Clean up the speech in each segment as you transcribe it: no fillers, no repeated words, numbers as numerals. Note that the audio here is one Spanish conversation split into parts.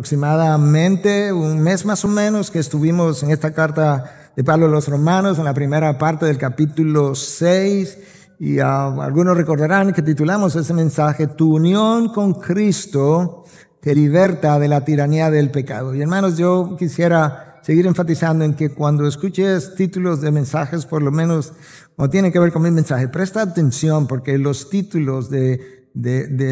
aproximadamente un mes más o menos que estuvimos en esta carta de Pablo a los Romanos, en la primera parte del capítulo 6, y algunos recordarán que titulamos ese mensaje, Tu unión con Cristo te liberta de la tiranía del pecado. Y hermanos, yo quisiera seguir enfatizando en que cuando escuches títulos de mensajes, por lo menos, o tienen que ver con mi mensaje, presta atención porque los títulos de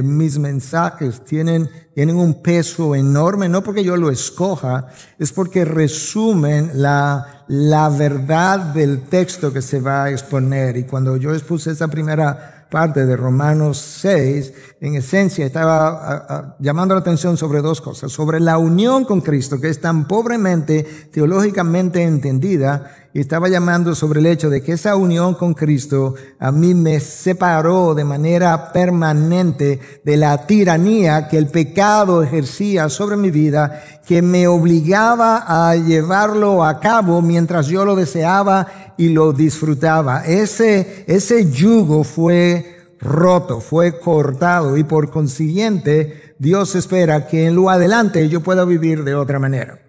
mis mensajes tienen un peso enorme, no porque yo lo escoja, es porque resumen la verdad del texto que se va a exponer. Y cuando yo expuse esa primera parte de Romanos 6, en esencia estaba llamando la atención sobre dos cosas, sobre la unión con Cristo, que es tan pobremente teológicamente entendida, y estaba llamando sobre el hecho de que esa unión con Cristo a mí me separó de manera permanente de la tiranía que el pecado ejercía sobre mi vida, que me obligaba a llevarlo a cabo mientras yo lo deseaba y lo disfrutaba. Ese yugo fue roto, fue cortado, y por consiguiente Dios espera que en lo adelante yo pueda vivir de otra manera.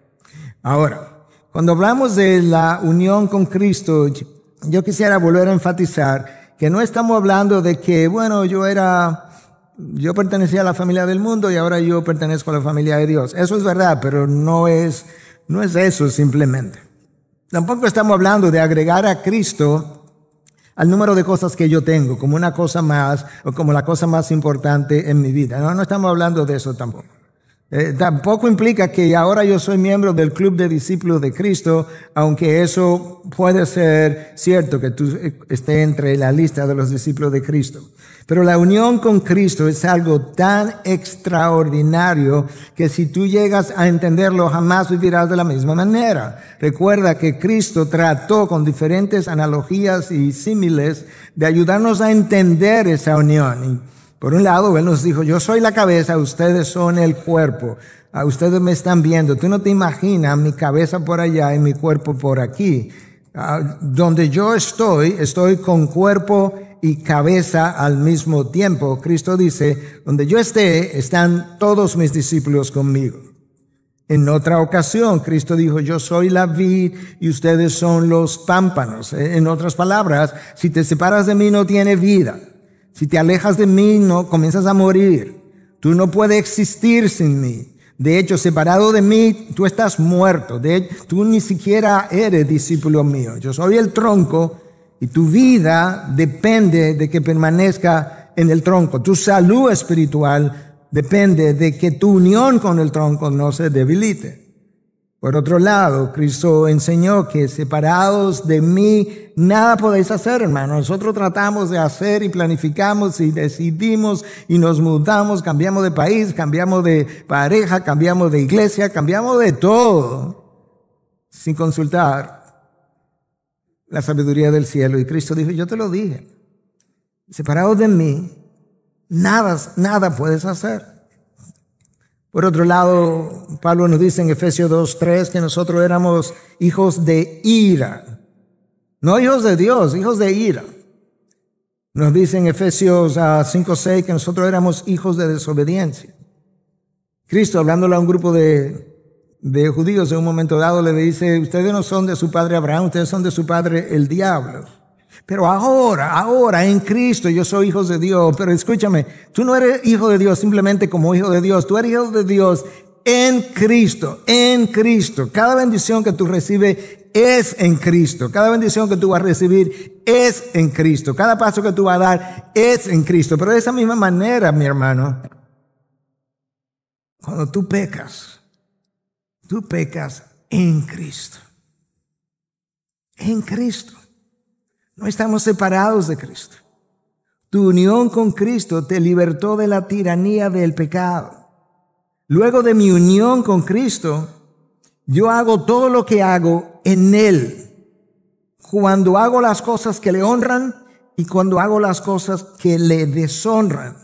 Ahora, cuando hablamos de la unión con Cristo, yo quisiera volver a enfatizar que no estamos hablando de que, bueno, yo pertenecía a la familia del mundo y ahora yo pertenezco a la familia de Dios. Eso es verdad, pero no es eso simplemente. Tampoco estamos hablando de agregar a Cristo al número de cosas que yo tengo, como una cosa más, o como la cosa más importante en mi vida. No estamos hablando de eso tampoco. Tampoco implica que ahora yo soy miembro del club de discípulos de Cristo, aunque eso puede ser cierto que tú estés entre la lista de los discípulos de Cristo. Pero la unión con Cristo es algo tan extraordinario que si tú llegas a entenderlo jamás vivirás de la misma manera. Recuerda que Cristo trató con diferentes analogías y símiles de ayudarnos a entender esa unión. Por un lado, Él nos dijo, yo soy la cabeza, ustedes son el cuerpo. Ustedes me están viendo. Tú no te imaginas mi cabeza por allá y mi cuerpo por aquí. Donde yo estoy con cuerpo y cabeza al mismo tiempo. Cristo dice, donde yo esté, están todos mis discípulos conmigo. En otra ocasión, Cristo dijo, yo soy la vid y ustedes son los pámpanos. En otras palabras, si te separas de mí no tienes vida. Si te alejas de mí, no comienzas a morir. Tú no puedes existir sin mí. De hecho, separado de mí, tú estás muerto. De hecho, tú ni siquiera eres discípulo mío. Yo soy el tronco y tu vida depende de que permanezca en el tronco. Tu salud espiritual depende de que tu unión con el tronco no se debilite. Por otro lado, Cristo enseñó que separados de mí, nada podéis hacer, hermano. Nosotros tratamos de hacer y planificamos y decidimos y nos mudamos, cambiamos de país, cambiamos de pareja, cambiamos de iglesia, cambiamos de todo, sin consultar la sabiduría del cielo. Y Cristo dijo, yo te lo dije, separados de mí, nada puedes hacer. Por otro lado, Pablo nos dice en Efesios 2:3 que nosotros éramos hijos de ira. No hijos de Dios, hijos de ira. Nos dice en Efesios 5:6 que nosotros éramos hijos de desobediencia. Cristo, hablándole a un grupo de judíos en un momento dado, le dice, ustedes no son de su padre Abraham, ustedes son de su padre el diablo. Pero ahora en Cristo yo soy hijo de Dios. Pero escúchame, tú no eres hijo de Dios simplemente como hijo de Dios. Tú eres hijo de Dios en Cristo, en Cristo. Cada bendición que tú recibes es en Cristo. Cada bendición que tú vas a recibir es en Cristo. Cada paso que tú vas a dar es en Cristo. Pero de esa misma manera, mi hermano, cuando tú pecas en Cristo. En Cristo. No estamos separados de Cristo. Tu unión con Cristo te libertó de la tiranía del pecado. Luego de mi unión con Cristo, yo hago todo lo que hago en Él. Cuando hago las cosas que le honran y cuando hago las cosas que le deshonran.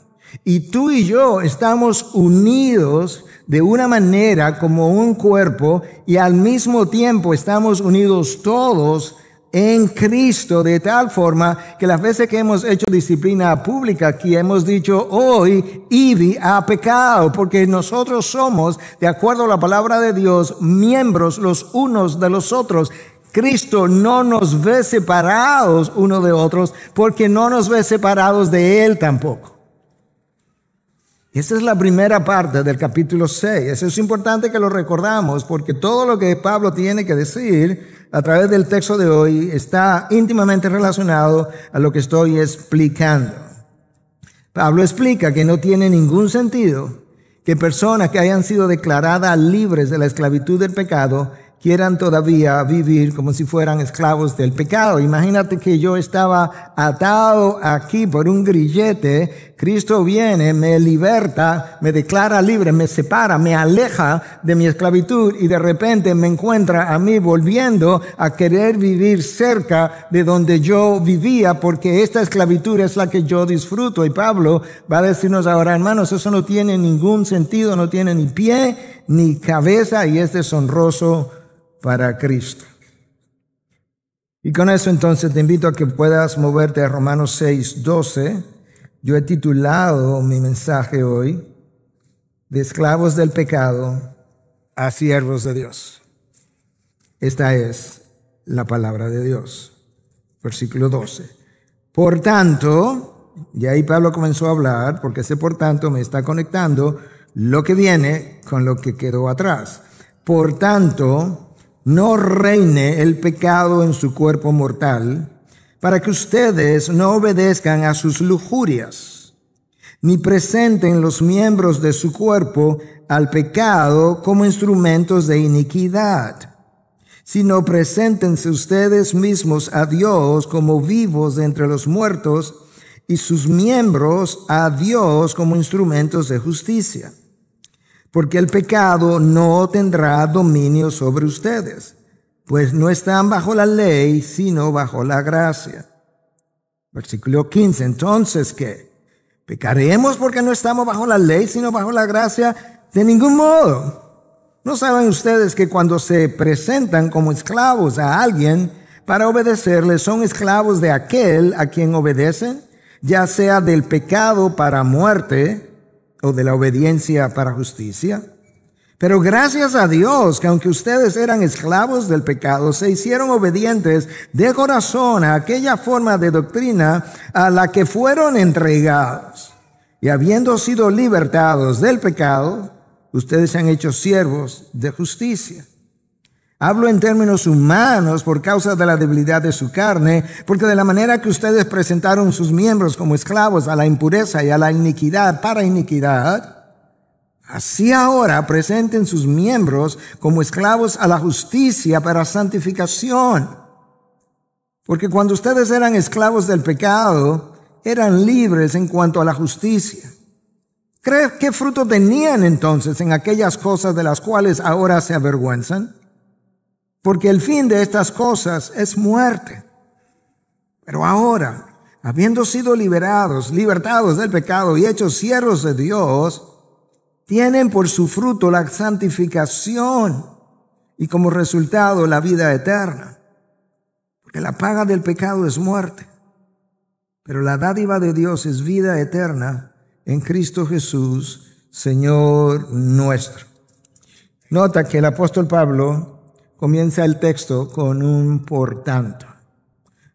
Y tú y yo estamos unidos de una manera como un cuerpo y al mismo tiempo estamos unidos todos en Cristo, de tal forma que las veces que hemos hecho disciplina pública aquí hemos dicho hoy, Id a pecado, porque nosotros somos, de acuerdo a la palabra de Dios, miembros los unos de los otros. Cristo no nos ve separados unos de otros, porque no nos ve separados de Él tampoco. Esa es la primera parte del capítulo 6. Eso es importante que lo recordamos, porque todo lo que Pablo tiene que decir a través del texto de hoy está íntimamente relacionado a lo que estoy explicando. Pablo explica que no tiene ningún sentido que personas que hayan sido declaradas libres de la esclavitud del pecado quieran todavía vivir como si fueran esclavos del pecado. Imagínate que yo estaba atado aquí por un grillete. Cristo viene, me liberta, me declara libre, me separa, me aleja de mi esclavitud y de repente me encuentra a mí volviendo a querer vivir cerca de donde yo vivía, porque esta esclavitud es la que yo disfruto. Y Pablo va a decirnos ahora, hermanos, eso no tiene ningún sentido, no tiene ni pie ni cabeza y es deshonroso para Cristo. Y con eso entonces te invito a que puedas moverte a Romanos 6:12. Yo he titulado mi mensaje hoy, de esclavos del pecado a siervos de Dios. Esta es la palabra de Dios. Versículo 12. Por tanto, y ahí Pablo comenzó a hablar, porque ese por tanto me está conectando lo que viene con lo que quedó atrás. Por tanto, no reine el pecado en su cuerpo mortal, para que ustedes no obedezcan a sus lujurias, ni presenten los miembros de su cuerpo al pecado como instrumentos de iniquidad, sino preséntense ustedes mismos a Dios como vivos de entre los muertos y sus miembros a Dios como instrumentos de justicia. Porque el pecado no tendrá dominio sobre ustedes, pues no están bajo la ley, sino bajo la gracia. Versículo 15. Entonces, ¿qué? ¿Pecaremos porque no estamos bajo la ley, sino bajo la gracia? De ningún modo. ¿No saben ustedes que cuando se presentan como esclavos a alguien para obedecerle, son esclavos de aquel a quien obedecen, ya sea del pecado para muerte o de la obediencia para justicia? Pero gracias a Dios que aunque ustedes eran esclavos del pecado, se hicieron obedientes de corazón a aquella forma de doctrina a la que fueron entregados. Y habiendo sido libertados del pecado, ustedes se han hecho siervos de justicia. Hablo en términos humanos por causa de la debilidad de su carne, porque de la manera que ustedes presentaron sus miembros como esclavos a la impureza y a la iniquidad para iniquidad, así ahora presenten sus miembros como esclavos a la justicia para santificación. Porque cuando ustedes eran esclavos del pecado, eran libres en cuanto a la justicia. ¿Qué fruto tenían entonces en aquellas cosas de las cuales ahora se avergüenzan? Porque el fin de estas cosas es muerte. Pero ahora, habiendo sido libertados del pecado y hechos siervos de Dios, tienen por su fruto la santificación y como resultado la vida eterna. Porque la paga del pecado es muerte, pero la dádiva de Dios es vida eterna en Cristo Jesús, Señor nuestro. Nota que el apóstol Pablo comienza el texto con un por tanto.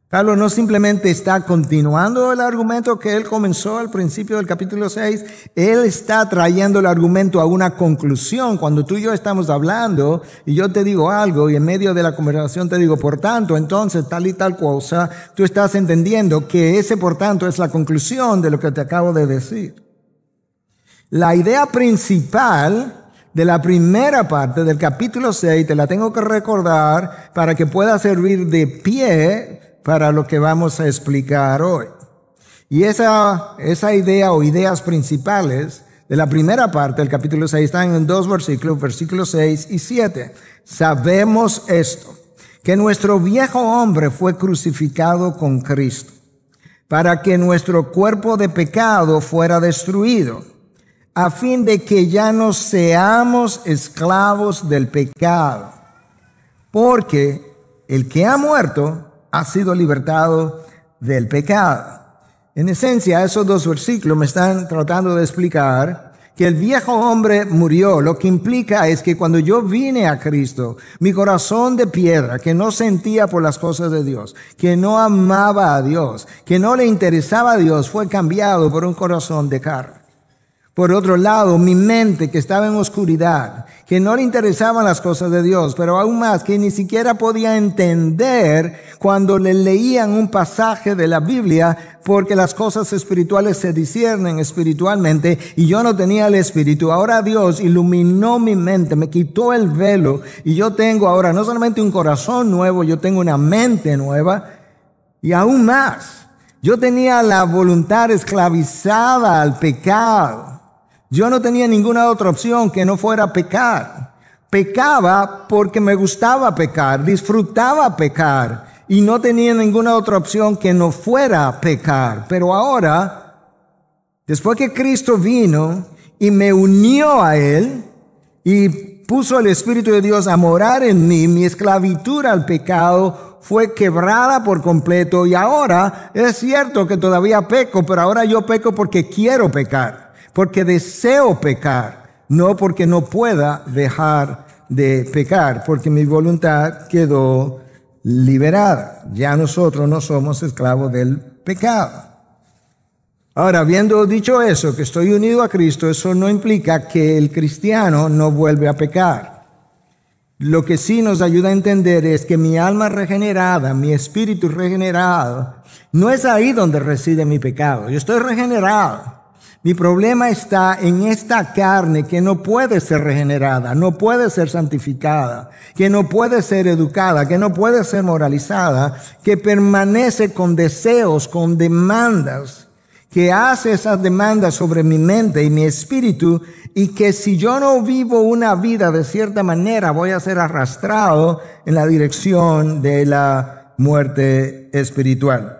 Pablo no simplemente está continuando el argumento que él comenzó al principio del capítulo 6, él está trayendo el argumento a una conclusión. Cuando tú y yo estamos hablando y yo te digo algo y en medio de la conversación te digo por tanto, entonces tal y tal cosa, tú estás entendiendo que ese por tanto es la conclusión de lo que te acabo de decir. La idea principal de la primera parte del capítulo 6, te la tengo que recordar para que pueda servir de pie para lo que vamos a explicar hoy. Y esa idea o ideas principales de la primera parte del capítulo 6 están en dos versículos, versículos 6 y 7. Sabemos esto, que nuestro viejo hombre fue crucificado con Cristo, para que nuestro cuerpo de pecado fuera destruido, a fin de que ya no seamos esclavos del pecado. Porque el que ha muerto ha sido libertado del pecado. En esencia, esos dos versículos me están tratando de explicar que el viejo hombre murió. Lo que implica es que cuando yo vine a Cristo, mi corazón de piedra, que no sentía por las cosas de Dios, que no amaba a Dios, que no le interesaba a Dios, fue cambiado por un corazón de carne. Por otro lado, mi mente que estaba en oscuridad, que no le interesaban las cosas de Dios, pero aún más que ni siquiera podía entender cuando le leían un pasaje de la Biblia, porque las cosas espirituales se disciernen espiritualmente y yo no tenía el espíritu. Ahora Dios iluminó mi mente, me quitó el velo y yo tengo ahora no solamente un corazón nuevo, yo tengo una mente nueva y aún más. Yo tenía la voluntad esclavizada al pecado. Yo no tenía ninguna otra opción que no fuera pecar. Pecaba porque me gustaba pecar, disfrutaba pecar y no tenía ninguna otra opción que no fuera pecar. Pero ahora, después que Cristo vino y me unió a Él y puso el Espíritu de Dios a morar en mí, mi esclavitud al pecado fue quebrada por completo y ahora es cierto que todavía peco, pero ahora yo peco porque quiero pecar. Porque deseo pecar, no porque no pueda dejar de pecar, porque mi voluntad quedó liberada. Ya nosotros no somos esclavos del pecado. Ahora, habiendo dicho eso, que estoy unido a Cristo, eso no implica que el cristiano no vuelve a pecar. Lo que sí nos ayuda a entender es que mi alma regenerada, mi espíritu regenerado, no es ahí donde reside mi pecado. Yo estoy regenerado. Mi problema está en esta carne que no puede ser regenerada, no puede ser santificada, que no puede ser educada, que no puede ser moralizada, que permanece con deseos, con demandas, que hace esas demandas sobre mi mente y mi espíritu y que si yo no vivo una vida de cierta manera voy a ser arrastrado en la dirección de la muerte espiritual.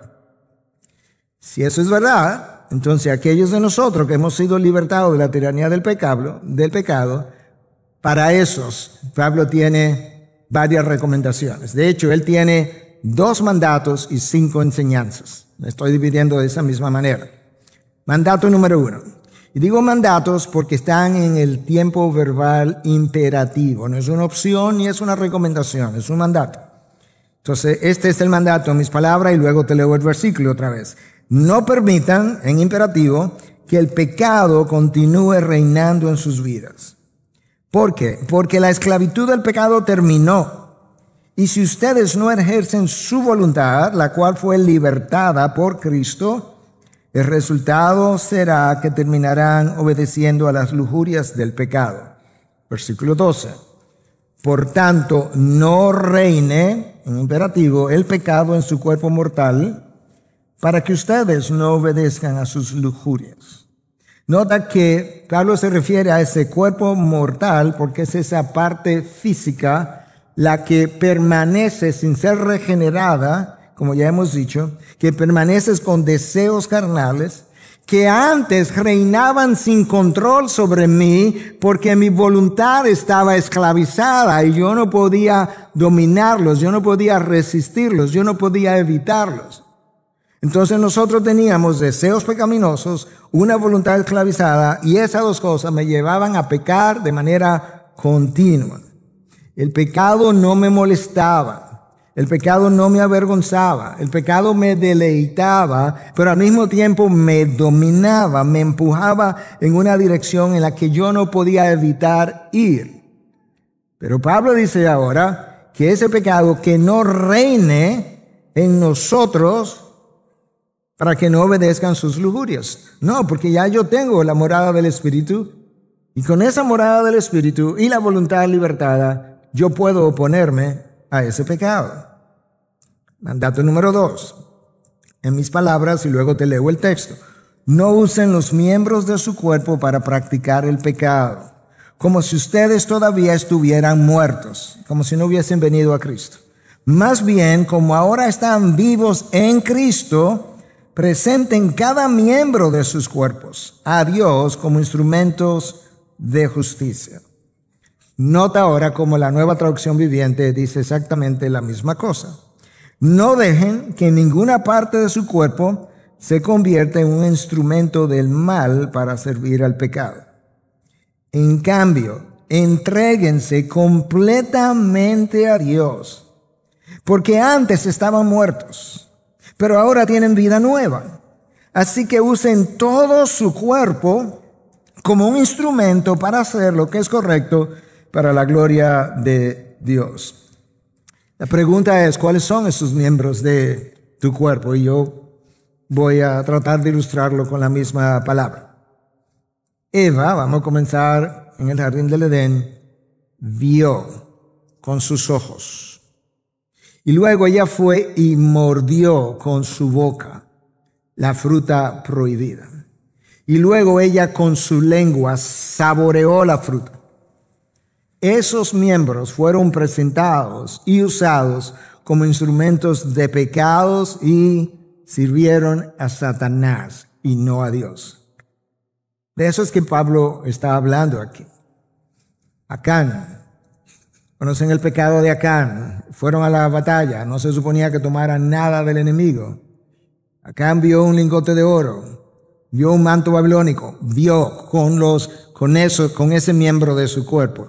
Si eso es verdad, entonces aquellos de nosotros que hemos sido libertados de la tiranía del pecado, para esos Pablo tiene varias recomendaciones. De hecho, él tiene 2 mandatos y 5 enseñanzas. Me estoy dividiendo de esa misma manera. Mandato número 1. Y digo mandatos porque están en el tiempo verbal imperativo. No es una opción ni es una recomendación, es un mandato. Entonces, este es el mandato en mis palabras y luego te leo el versículo otra vez. No permitan, en imperativo, que el pecado continúe reinando en sus vidas. ¿Por qué? Porque la esclavitud del pecado terminó. Y si ustedes no ejercen su voluntad, la cual fue libertada por Cristo, el resultado será que terminarán obedeciendo a las lujurias del pecado. Versículo 12. Por tanto, no reine, en imperativo, el pecado en su cuerpo mortal, para que ustedes no obedezcan a sus lujurias. Nota que Pablo se refiere a ese cuerpo mortal porque es esa parte física la que permanece sin ser regenerada, como ya hemos dicho, que permanece con deseos carnales, que antes reinaban sin control sobre mí porque mi voluntad estaba esclavizada y yo no podía dominarlos, yo no podía resistirlos, yo no podía evitarlos. Entonces nosotros teníamos deseos pecaminosos, una voluntad esclavizada y esas 2 cosas me llevaban a pecar de manera continua. El pecado no me molestaba, el pecado no me avergonzaba, el pecado me deleitaba, pero al mismo tiempo me dominaba, me empujaba en una dirección en la que yo no podía evitar ir. Pero Pablo dice ahora que ese pecado que no reine en nosotros para que no obedezcan sus lujurias. No, porque ya yo tengo la morada del Espíritu y con esa morada del Espíritu y la voluntad libertada, yo puedo oponerme a ese pecado. Mandato número 2. En mis palabras, y luego te leo el texto. No usen los miembros de su cuerpo para practicar el pecado, como si ustedes todavía estuvieran muertos, como si no hubiesen venido a Cristo. Más bien, como ahora están vivos en Cristo, presenten cada miembro de sus cuerpos a Dios como instrumentos de justicia. Nota ahora como la Nueva Traducción Viviente dice exactamente la misma cosa. No dejen que ninguna parte de su cuerpo se convierta en un instrumento del mal para servir al pecado. En cambio, entréguense completamente a Dios, porque antes estaban muertos, pero ahora tienen vida nueva. Así que usen todo su cuerpo como un instrumento para hacer lo que es correcto para la gloria de Dios. La pregunta es, ¿cuáles son esos miembros de tu cuerpo? Y yo voy a tratar de ilustrarlo con la misma palabra. Eva, vamos a comenzar en el jardín del Edén, vio con sus ojos. Y luego ella fue y mordió con su boca la fruta prohibida. Y luego ella con su lengua saboreó la fruta. Esos miembros fueron presentados y usados como instrumentos de pecados y sirvieron a Satanás y no a Dios. De eso es que Pablo está hablando aquí. Acán. Conocen el pecado de Acán. Fueron a la batalla. No se suponía que tomaran nada del enemigo. Acán vio un lingote de oro. Vio un manto babilónico. Vio con ese miembro de su cuerpo.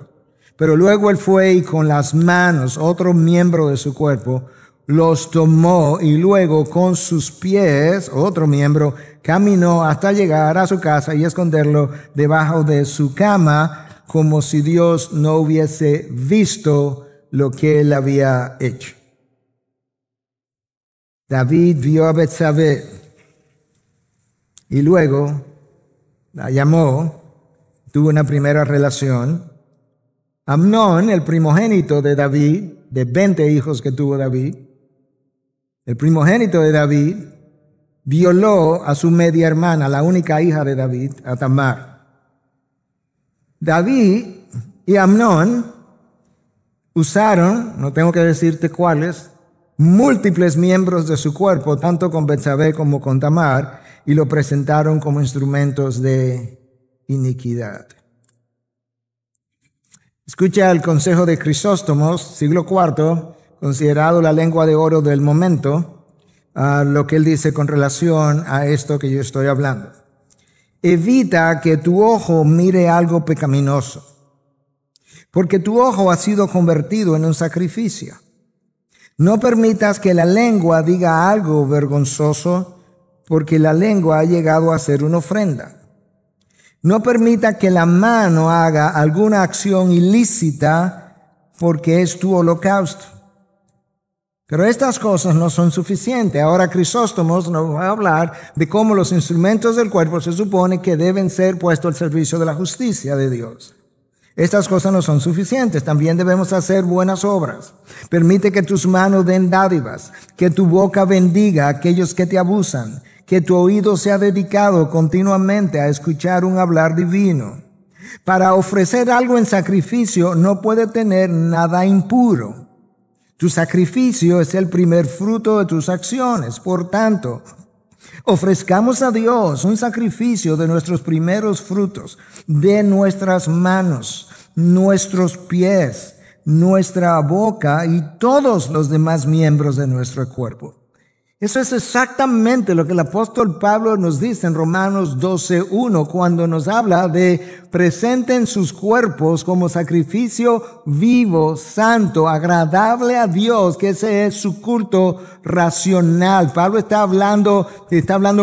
Pero luego él fue y con las manos, otro miembro de su cuerpo, los tomó y luego con sus pies, otro miembro, caminó hasta llegar a su casa y esconderlo debajo de su cama, como si Dios no hubiese visto lo que él había hecho. David vio a Betsabé y luego la llamó, tuvo una primera relación. Amnón, el primogénito de David, de 20 hijos que tuvo David, el primogénito de David, violó a su media hermana, la única hija de David, a Tamar. David y Amnón usaron, no tengo que decirte cuáles, múltiples miembros de su cuerpo, tanto con Betsabé como con Tamar, y lo presentaron como instrumentos de iniquidad. Escucha el consejo de Crisóstomo, siglo IV, considerado la lengua de oro del momento, lo que él dice con relación a esto que yo estoy hablando. Evita que tu ojo mire algo pecaminoso, porque tu ojo ha sido convertido en un sacrificio. No permitas que la lengua diga algo vergonzoso, porque la lengua ha llegado a ser una ofrenda. No permita que la mano haga alguna acción ilícita, porque es tu holocausto. Pero estas cosas no son suficientes. Ahora Crisóstomo nos va a hablar de cómo los instrumentos del cuerpo se supone que deben ser puestos al servicio de la justicia de Dios. Estas cosas no son suficientes. También debemos hacer buenas obras. Permite que tus manos den dádivas, que tu boca bendiga a aquellos que te abusan, que tu oído sea dedicado continuamente a escuchar un hablar divino. Para ofrecer algo en sacrificio no puede tener nada impuro. Tu sacrificio es el primer fruto de tus acciones. Por tanto, ofrezcamos a Dios un sacrificio de nuestros primeros frutos, de nuestras manos, nuestros pies, nuestra boca y todos los demás miembros de nuestro cuerpo. Eso es exactamente lo que el apóstol Pablo nos dice en Romanos 12:1 cuando nos habla de presenten sus cuerpos como sacrificio vivo, santo, agradable a Dios, que ese es su culto racional. Pablo está hablando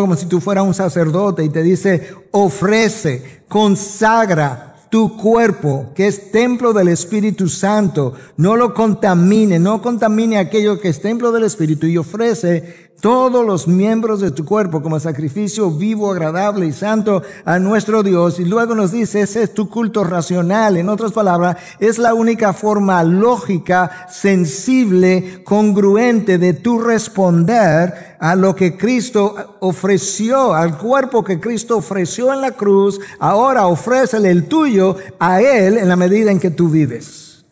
como si tú fueras un sacerdote y te dice, ofrece, consagra tu cuerpo, que es templo del Espíritu Santo. No lo contamine, no contamine aquello que es templo del Espíritu, y ofrece todos los miembros de tu cuerpo como sacrificio vivo, agradable y santo a nuestro Dios. Y luego nos dice, ese es tu culto racional. En otras palabras, es la única forma lógica, sensible, congruente de tu responder a lo que Cristo ofreció, al cuerpo que Cristo ofreció en la cruz. Ahora ofrécele el tuyo a Él en la medida en que tú vives.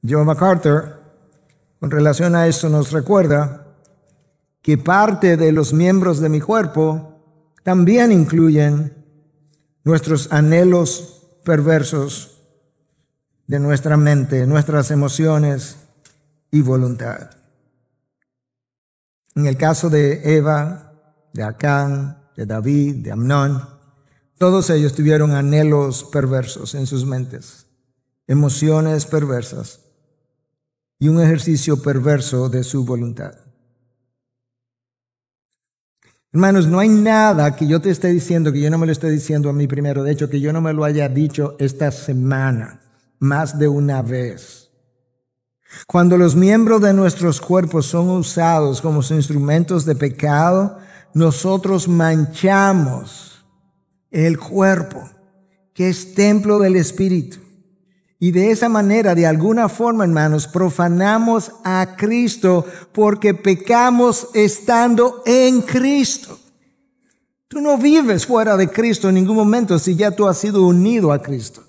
John MacArthur, con relación a esto, nos recuerda que parte de los miembros de mi cuerpo también incluyen nuestros anhelos perversos de nuestra mente, nuestras emociones y voluntad. En el caso de Eva, de Acán, de David, de Amnón, todos ellos tuvieron anhelos perversos en sus mentes, emociones perversas y un ejercicio perverso de su voluntad. Hermanos, no hay nada que yo te esté diciendo que yo no me lo esté diciendo a mí primero. De hecho, que yo no me lo haya dicho esta semana más de una vez. Cuando los miembros de nuestros cuerpos son usados como instrumentos de pecado, nosotros manchamos el cuerpo, que es templo del Espíritu. Y de esa manera, de alguna forma, hermanos, profanamos a Cristo porque pecamos estando en Cristo. Tú no vives fuera de Cristo en ningún momento si ya tú has sido unido a Cristo.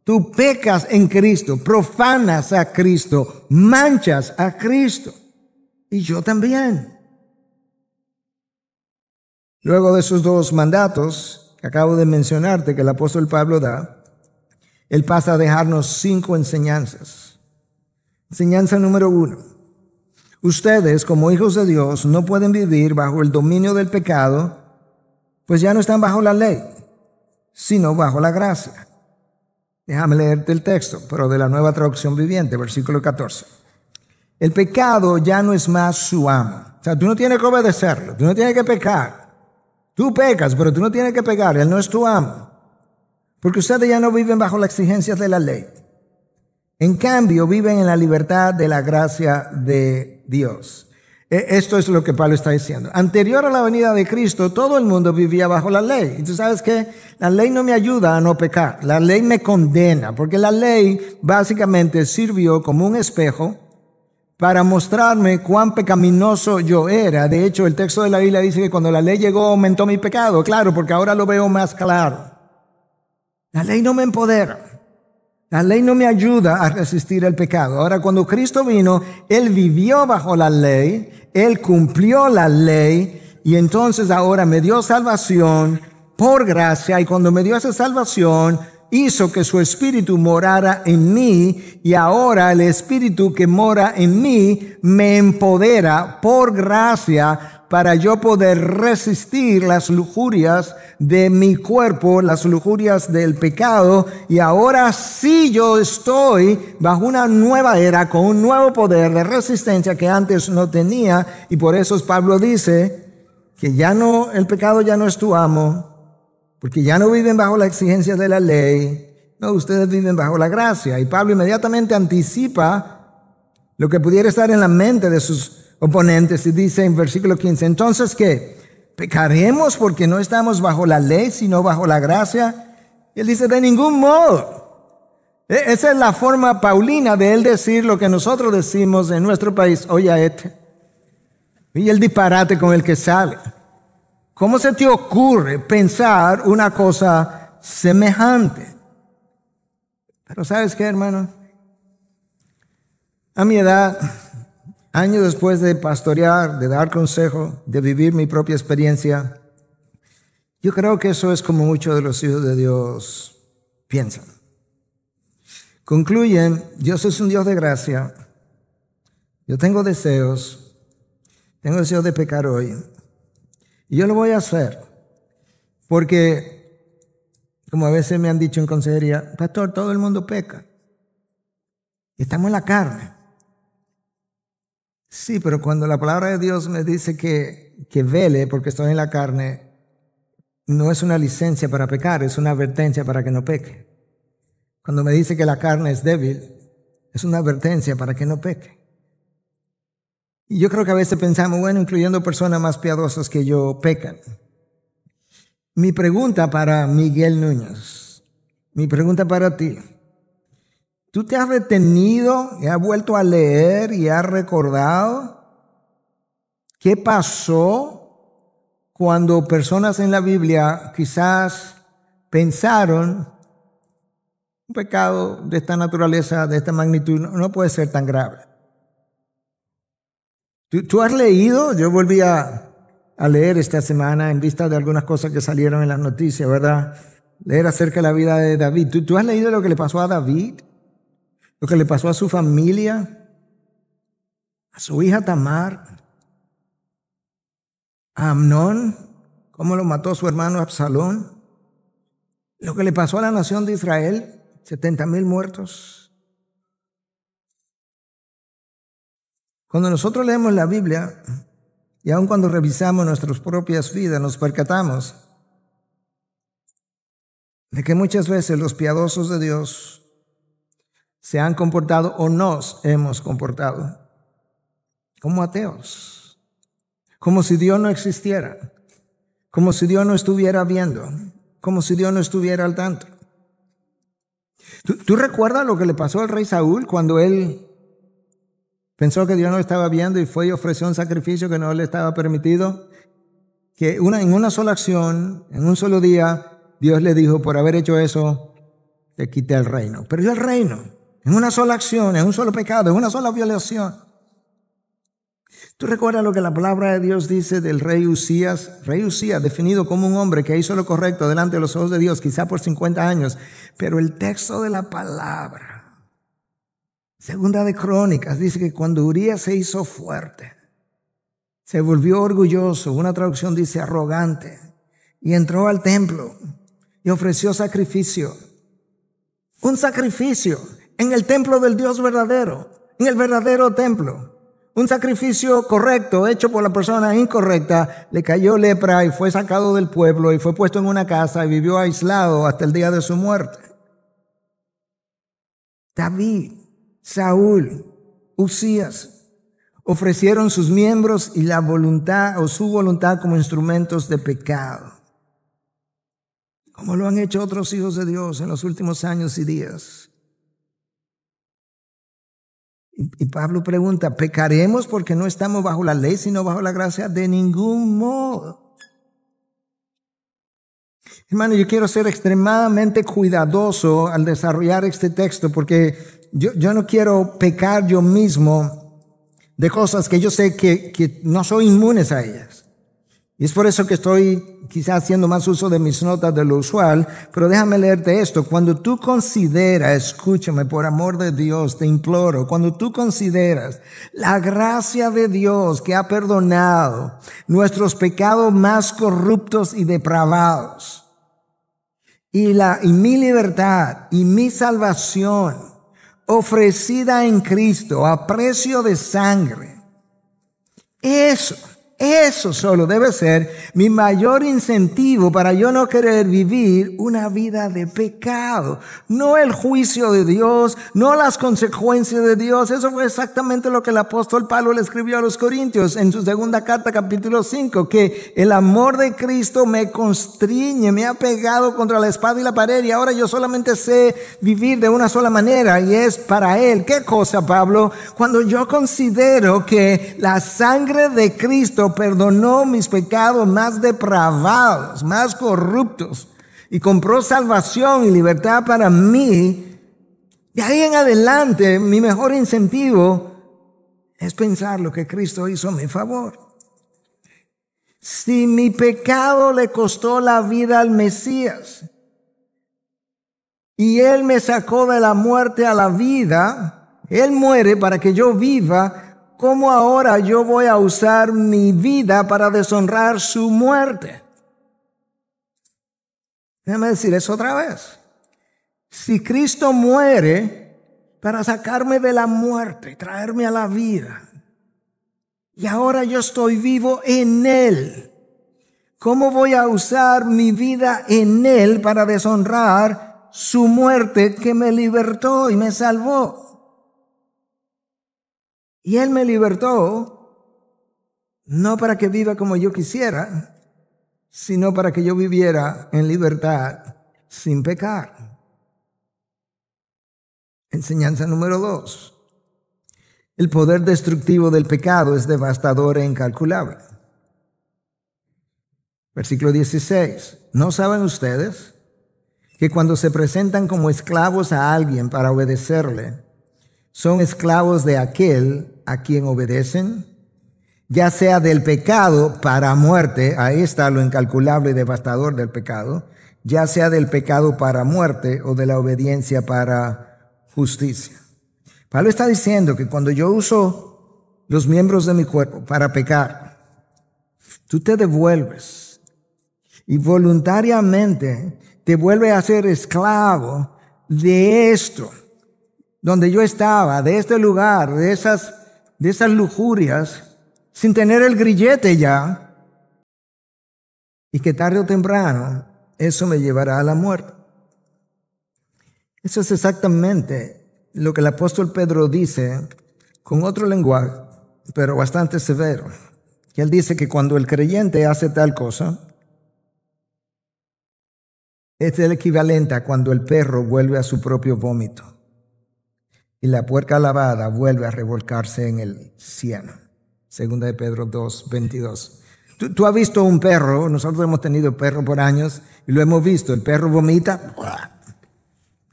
Tú pecas en Cristo, profanas a Cristo, manchas a Cristo. Y yo también. Luego de esos dos mandatos que acabo de mencionarte que el apóstol Pablo da, él pasa a dejarnos 5 enseñanzas. Enseñanza número 1. Ustedes, como hijos de Dios, no pueden vivir bajo el dominio del pecado, pues ya no están bajo la ley, sino bajo la gracia. Déjame leerte el texto, pero de la Nueva Traducción Viviente, versículo 14. El pecado ya no es más su amo. O sea, tú no tienes que obedecerlo, tú no tienes que pecar. Tú pecas, pero tú no tienes que pecar, él no es tu amo. Porque ustedes ya no viven bajo las exigencias de la ley. En cambio, viven en la libertad de la gracia de Dios. Esto es lo que Pablo está diciendo. Anterior a la venida de Cristo, todo el mundo vivía bajo la ley. Y tú sabes que la ley no me ayuda a no pecar. La ley me condena, porque la ley básicamente sirvió como un espejo para mostrarme cuán pecaminoso yo era. De hecho, el texto de la Biblia dice que cuando la ley llegó aumentó mi pecado. Claro, porque ahora lo veo más claro. La ley no me empodera. La ley no me ayuda a resistir el pecado. Ahora, cuando Cristo vino, Él vivió bajo la ley, Él cumplió la ley, y entonces ahora me dio salvación por gracia, y cuando me dio esa salvación, hizo que su Espíritu morara en mí, y ahora el Espíritu que mora en mí me empodera por gracia para yo poder resistir las lujurias de mi cuerpo, las lujurias del pecado, y ahora sí yo estoy bajo una nueva era con un nuevo poder de resistencia que antes no tenía, y por eso Pablo dice que ya no, el pecado ya no es tu amo, porque ya no viven bajo las exigencias de la ley, no, ustedes viven bajo la gracia. Y Pablo inmediatamente anticipa lo que pudiera estar en la mente de sus oponentes y dice en versículo 15, entonces ¿qué? ¿Pecaremos porque no estamos bajo la ley, sino bajo la gracia? Y él dice, de ningún modo. Esa es la forma paulina de él decir lo que nosotros decimos en nuestro país, oye, y el disparate con el que sale. ¿Cómo se te ocurre pensar una cosa semejante? Pero ¿sabes qué, hermano? A mi edad, años después de pastorear, de dar consejo, de vivir mi propia experiencia, yo creo que eso es como muchos de los hijos de Dios piensan. Concluyen, Dios es un Dios de gracia. Yo tengo deseos de pecar hoy. Y yo lo voy a hacer, porque, como a veces me han dicho en consejería, pastor, todo el mundo peca. Estamos en la carne. Sí, pero cuando la palabra de Dios me dice que vele porque estoy en la carne, no es una licencia para pecar, es una advertencia para que no peque. Cuando me dice que la carne es débil, es una advertencia para que no peque. Y yo creo que a veces pensamos, bueno, incluyendo personas más piadosas que yo, pecan. Mi pregunta para Miguel Núñez, mi pregunta para ti, ¿tú te has detenido y has vuelto a leer y has recordado qué pasó cuando personas en la Biblia quizás pensaron un pecado de esta naturaleza, de esta magnitud, no puede ser tan grave? ¿Tú has leído? Yo volví a leer esta semana en vista de algunas cosas que salieron en las noticias, ¿verdad? Leer acerca de la vida de David. ¿Tú has leído lo que le pasó a David? Lo que le pasó a su familia. a su hija Tamar, a Amnón, cómo lo mató su hermano Absalón, lo que le pasó a la nación de Israel, 70,000 muertos. Cuando nosotros leemos la Biblia, y aun cuando revisamos nuestras propias vidas, nos percatamos de que muchas veces los piadosos de Dios se han comportado o nos hemos comportado como ateos, como si Dios no existiera, como si Dios no estuviera viendo, como si Dios no estuviera al tanto. ¿Tú recuerdas lo que le pasó al rey Saúl cuando él pensó que Dios no estaba viendo y fue y ofreció un sacrificio que no le estaba permitido? Que en una sola acción, en un solo día, Dios le dijo, por haber hecho eso, te quité el reino. Perdió el reino en una sola acción, en un solo pecado, en una sola violación. ¿Tú recuerdas lo que la palabra de Dios dice del rey Usías? Rey Usías, definido como un hombre que hizo lo correcto delante de los ojos de Dios, quizá por 50 años. Pero el texto de la palabra, Segunda de Crónicas, dice que cuando Urías se hizo fuerte, se volvió orgulloso, una traducción dice arrogante, y entró al templo y ofreció sacrificio. Un sacrificio en el templo del Dios verdadero, en el verdadero templo. Un sacrificio correcto hecho por la persona incorrecta, le cayó lepra y fue sacado del pueblo y fue puesto en una casa y vivió aislado hasta el día de su muerte. David, Saúl, Usías ofrecieron sus miembros y la voluntad o su voluntad como instrumentos de pecado, como lo han hecho otros hijos de Dios en los últimos años y días. Y Pablo pregunta, ¿pecaremos porque no estamos bajo la ley, sino bajo la gracia? De ningún modo. Hermano, yo quiero ser extremadamente cuidadoso al desarrollar este texto porque yo no quiero pecar yo mismo de cosas que yo sé que no soy inmunes a ellas. Y es por eso que estoy quizás haciendo más uso de mis notas de lo usual, pero déjame leerte esto. Cuando tú consideras, escúchame, por amor de Dios, te imploro, cuando tú consideras la gracia de Dios que ha perdonado nuestros pecados más corruptos y depravados, y mi libertad y mi salvación ofrecida en Cristo a precio de sangre, eso solo debe ser mi mayor incentivo para yo no querer vivir una vida de pecado. No el juicio de Dios, no las consecuencias de Dios. Eso fue exactamente lo que el apóstol Pablo le escribió a los Corintios en su segunda carta, capítulo 5, que el amor de Cristo me constriñe, me ha pegado contra la espada y la pared y ahora yo solamente sé vivir de una sola manera y es para Él. ¿Qué cosa, Pablo? Cuando yo considero que la sangre de Cristo perdonó mis pecados más depravados, más corruptos y compró salvación y libertad para mí, de ahí en adelante mi mejor incentivo es pensar lo que Cristo hizo a mi favor. Si mi pecado le costó la vida al Mesías y Él me sacó de la muerte a la vida, Él muere para que yo viva, ¿cómo ahora yo voy a usar mi vida para deshonrar su muerte? Déjame decir eso otra vez. Si Cristo muere para sacarme de la muerte y traerme a la vida, y ahora yo estoy vivo en Él, ¿cómo voy a usar mi vida en Él para deshonrar su muerte que me libertó y me salvó? Y Él me libertó, no para que viva como yo quisiera, sino para que yo viviera en libertad sin pecar. Enseñanza número 2. El poder destructivo del pecado es devastador e incalculable. Versículo 16. ¿No saben ustedes que cuando se presentan como esclavos a alguien para obedecerle, son esclavos de aquel a quien obedecen, ya sea del pecado para muerte, ahí está lo incalculable y devastador del pecado, ya sea del pecado para muerte o de la obediencia para justicia? Pablo está diciendo que cuando yo uso los miembros de mi cuerpo para pecar, tú te devuelves y voluntariamente te vuelves a ser esclavo de esto, donde yo estaba, de este lugar, de esas lujurias, sin tener el grillete ya, y que tarde o temprano eso me llevará a la muerte. Eso es exactamente lo que el apóstol Pedro dice con otro lenguaje, pero bastante severo. Que él dice que cuando el creyente hace tal cosa, es el equivalente a cuando el perro vuelve a su propio vómito y la puerca lavada vuelve a revolcarse en el cieno. Segunda de Pedro 2:22. Tú has visto un perro, nosotros hemos tenido perro por años y lo hemos visto. El perro vomita,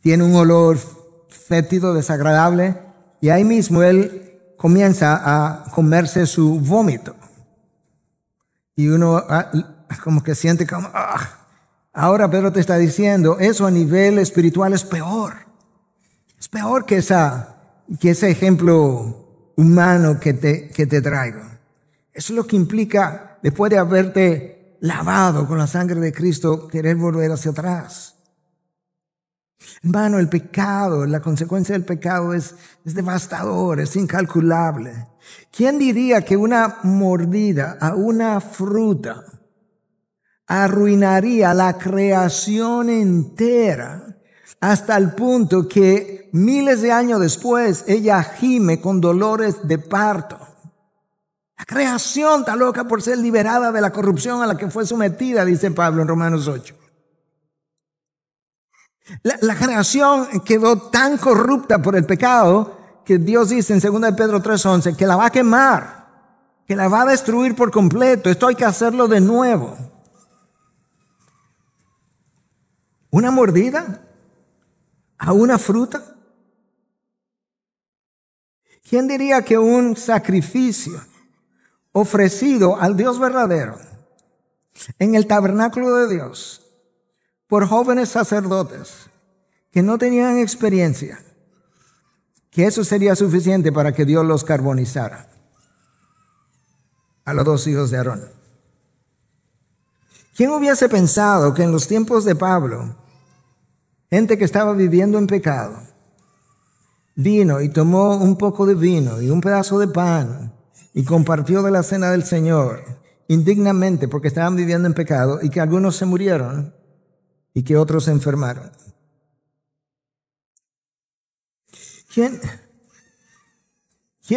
tiene un olor fétido, desagradable, y ahí mismo él comienza a comerse su vómito. Y uno como que siente como, ahora Pedro te está diciendo, eso a nivel espiritual es peor. Es peor que ese ejemplo humano que te traigo. Eso es lo que implica, después de haberte lavado con la sangre de Cristo, querer volver hacia atrás. Hermano, el pecado, la consecuencia del pecado es devastador, es incalculable. ¿Quién diría que una mordida a una fruta arruinaría la creación entera hasta el punto que miles de años después ella gime con dolores de parto? La creación está loca por ser liberada de la corrupción a la que fue sometida, dice Pablo en Romanos 8. La creación quedó tan corrupta por el pecado que Dios dice en 2 de Pedro 3:11 que la va a quemar, que la va a destruir por completo. Esto hay que hacerlo de nuevo. ¿Una mordida a una fruta? ¿Quién diría que un sacrificio ofrecido al Dios verdadero en el tabernáculo de Dios por jóvenes sacerdotes que no tenían experiencia, que eso sería suficiente para que Dios los carbonizara a los 2 hijos de Aarón? ¿Quién hubiese pensado que en los tiempos de Pablo, gente que estaba viviendo en pecado, vino y tomó un poco de vino y un pedazo de pan y compartió de la cena del Señor indignamente porque estaban viviendo en pecado, y que algunos se murieron y que otros se enfermaron? ¿Quién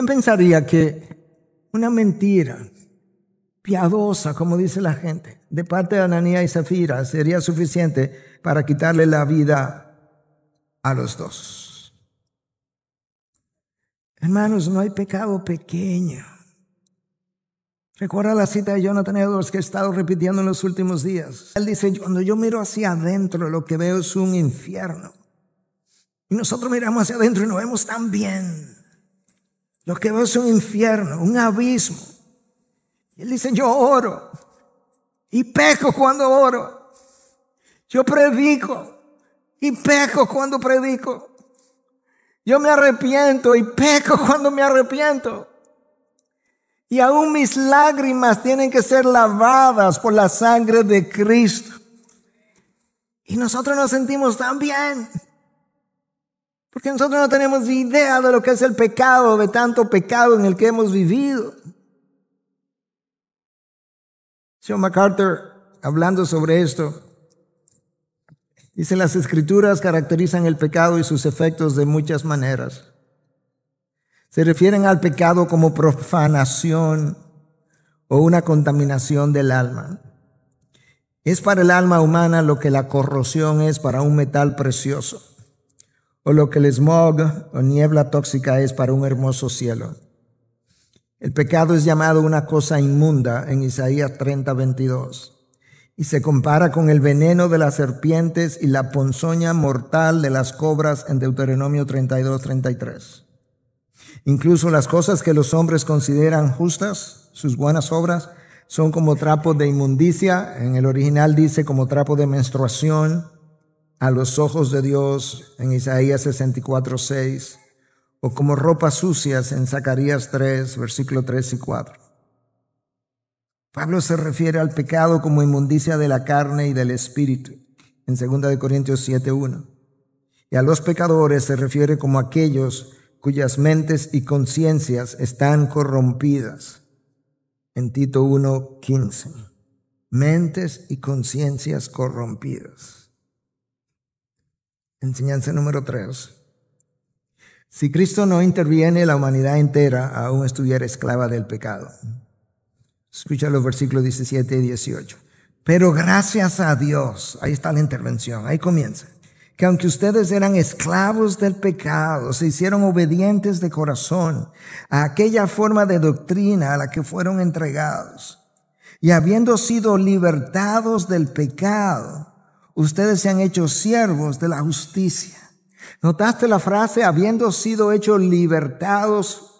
pensaría que una mentira piadosa, como dice la gente, de parte de Ananías y Zafira sería suficiente para quitarle la vida a los dos? Hermanos, no hay pecado pequeño. Recuerda la cita de Jonathan Edwards que he estado repitiendo en los últimos días. Él dice, cuando yo miro hacia adentro, lo que veo es un infierno. Y nosotros miramos hacia adentro y nos vemos tan bien. Lo que veo es un infierno, un abismo. Y él dice, yo oro y peco cuando oro. Yo predico y peco cuando predico. Yo me arrepiento y peco cuando me arrepiento. Y aún mis lágrimas tienen que ser lavadas por la sangre de Cristo. Y nosotros nos sentimos tan bien, porque nosotros no tenemos idea de lo que es el pecado, de tanto pecado en el que hemos vivido. John MacArthur, hablando sobre esto, dice: las Escrituras caracterizan el pecado y sus efectos de muchas maneras. Se refieren al pecado como profanación o una contaminación del alma. Es para el alma humana lo que la corrosión es para un metal precioso, o lo que el smog o niebla tóxica es para un hermoso cielo. El pecado es llamado una cosa inmunda en Isaías 30:22 y se compara con el veneno de las serpientes y la ponzoña mortal de las cobras en Deuteronomio 32:33. Incluso las cosas que los hombres consideran justas, sus buenas obras, son como trapos de inmundicia. En el original dice como trapo de menstruación a los ojos de Dios en Isaías 64:6, o como ropas sucias en Zacarías 3, versículo 3 y 4. Pablo se refiere al pecado como inmundicia de la carne y del espíritu, en 2 Corintios 7, 1. Y a los pecadores se refiere como aquellos cuyas mentes y conciencias están corrompidas, en Tito 1, 15. Mentes y conciencias corrompidas. Enseñanza número 3. Si Cristo no interviene, la humanidad entera aún estuviera esclava del pecado. Escucha los versículos 17 y 18. Pero gracias a Dios, ahí está la intervención, ahí comienza, que aunque ustedes eran esclavos del pecado, se hicieron obedientes de corazón a aquella forma de doctrina a la que fueron entregados. Y habiendo sido libertados del pecado, ustedes se han hecho siervos de la justicia. ¿Notaste la frase? Habiendo sido hechos libertados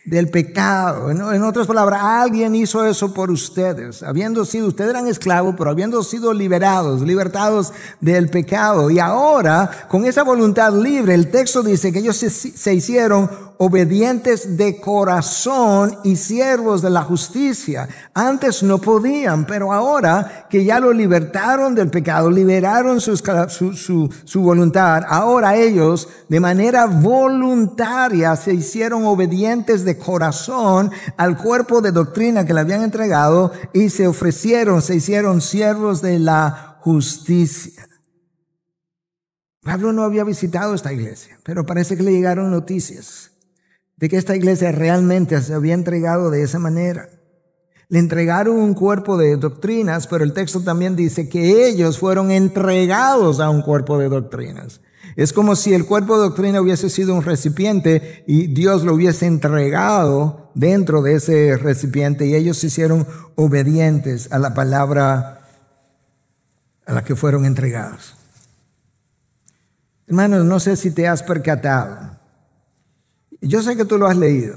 del pecado. En otras palabras, alguien hizo eso por ustedes. Ustedes eran esclavos, pero habiendo sido libertados del pecado. Y ahora, con esa voluntad libre, el texto dice que ellos se hicieron obedientes de corazón y siervos de la justicia. Antes no podían, pero ahora que ya lo libertaron del pecado, liberaron su voluntad, ahora ellos de manera voluntaria se hicieron obedientes de corazón al cuerpo de doctrina que le habían entregado y se hicieron siervos de la justicia. Pablo no había visitado esta iglesia, pero parece que le llegaron noticias de que esta iglesia realmente se había entregado de esa manera. Le entregaron un cuerpo de doctrinas, pero el texto también dice que ellos fueron entregados a un cuerpo de doctrinas. Es como si el cuerpo de doctrina hubiese sido un recipiente y Dios lo hubiese entregado dentro de ese recipiente y ellos se hicieron obedientes a la palabra a la que fueron entregados. Hermanos, no sé si te has percatado. Yo sé que tú lo has leído,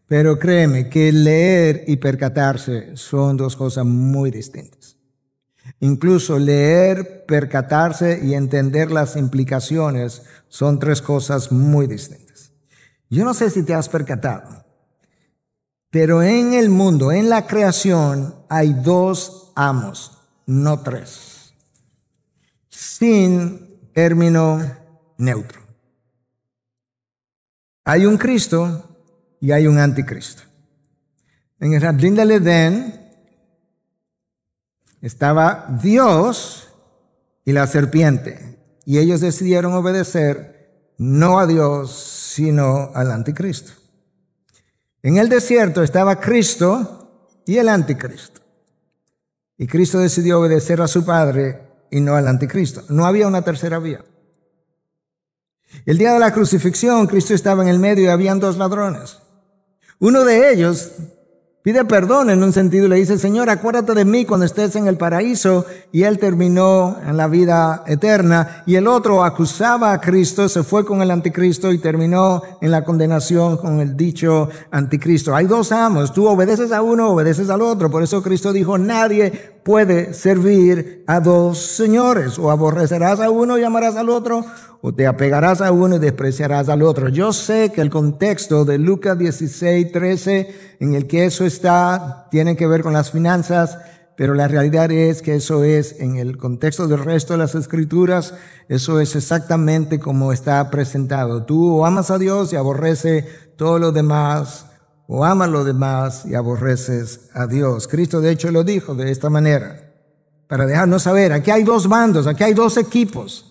pero créeme que leer y percatarse son dos cosas muy distintas. Incluso leer, percatarse y entender las implicaciones son tres cosas muy distintas. Yo no sé si te has percatado, pero en el mundo, en la creación, hay dos amos, no tres, sin término neutro. Hay un Cristo y hay un anticristo. En el jardín del Edén estaba Dios y la serpiente, y ellos decidieron obedecer no a Dios, sino al anticristo. En el desierto estaba Cristo y el anticristo, y Cristo decidió obedecer a su Padre y no al anticristo. No había una tercera vía. El día de la crucifixión, Cristo estaba en el medio y habían dos ladrones. Uno de ellos pide perdón en un sentido y le dice: Señor, acuérdate de mí cuando estés en el paraíso. Y él terminó en la vida eterna. Y el otro acusaba a Cristo, se fue con el anticristo y terminó en la condenación con el dicho anticristo. Hay dos amos, tú obedeces a uno, obedeces al otro. Por eso Cristo dijo: nadie puede servir a dos señores. O aborrecerás a uno y amarás al otro, o te apegarás a uno y despreciarás al otro. Yo sé que el contexto de Lucas 16, 13, en el que eso está, tiene que ver con las finanzas, pero la realidad es que eso es, en el contexto del resto de las escrituras, eso es exactamente como está presentado. Tú o amas a Dios y aborreces todo lo demás, o amas lo demás y aborreces a Dios. Cristo de hecho lo dijo de esta manera, para dejarnos saber, aquí hay dos bandos, aquí hay dos equipos.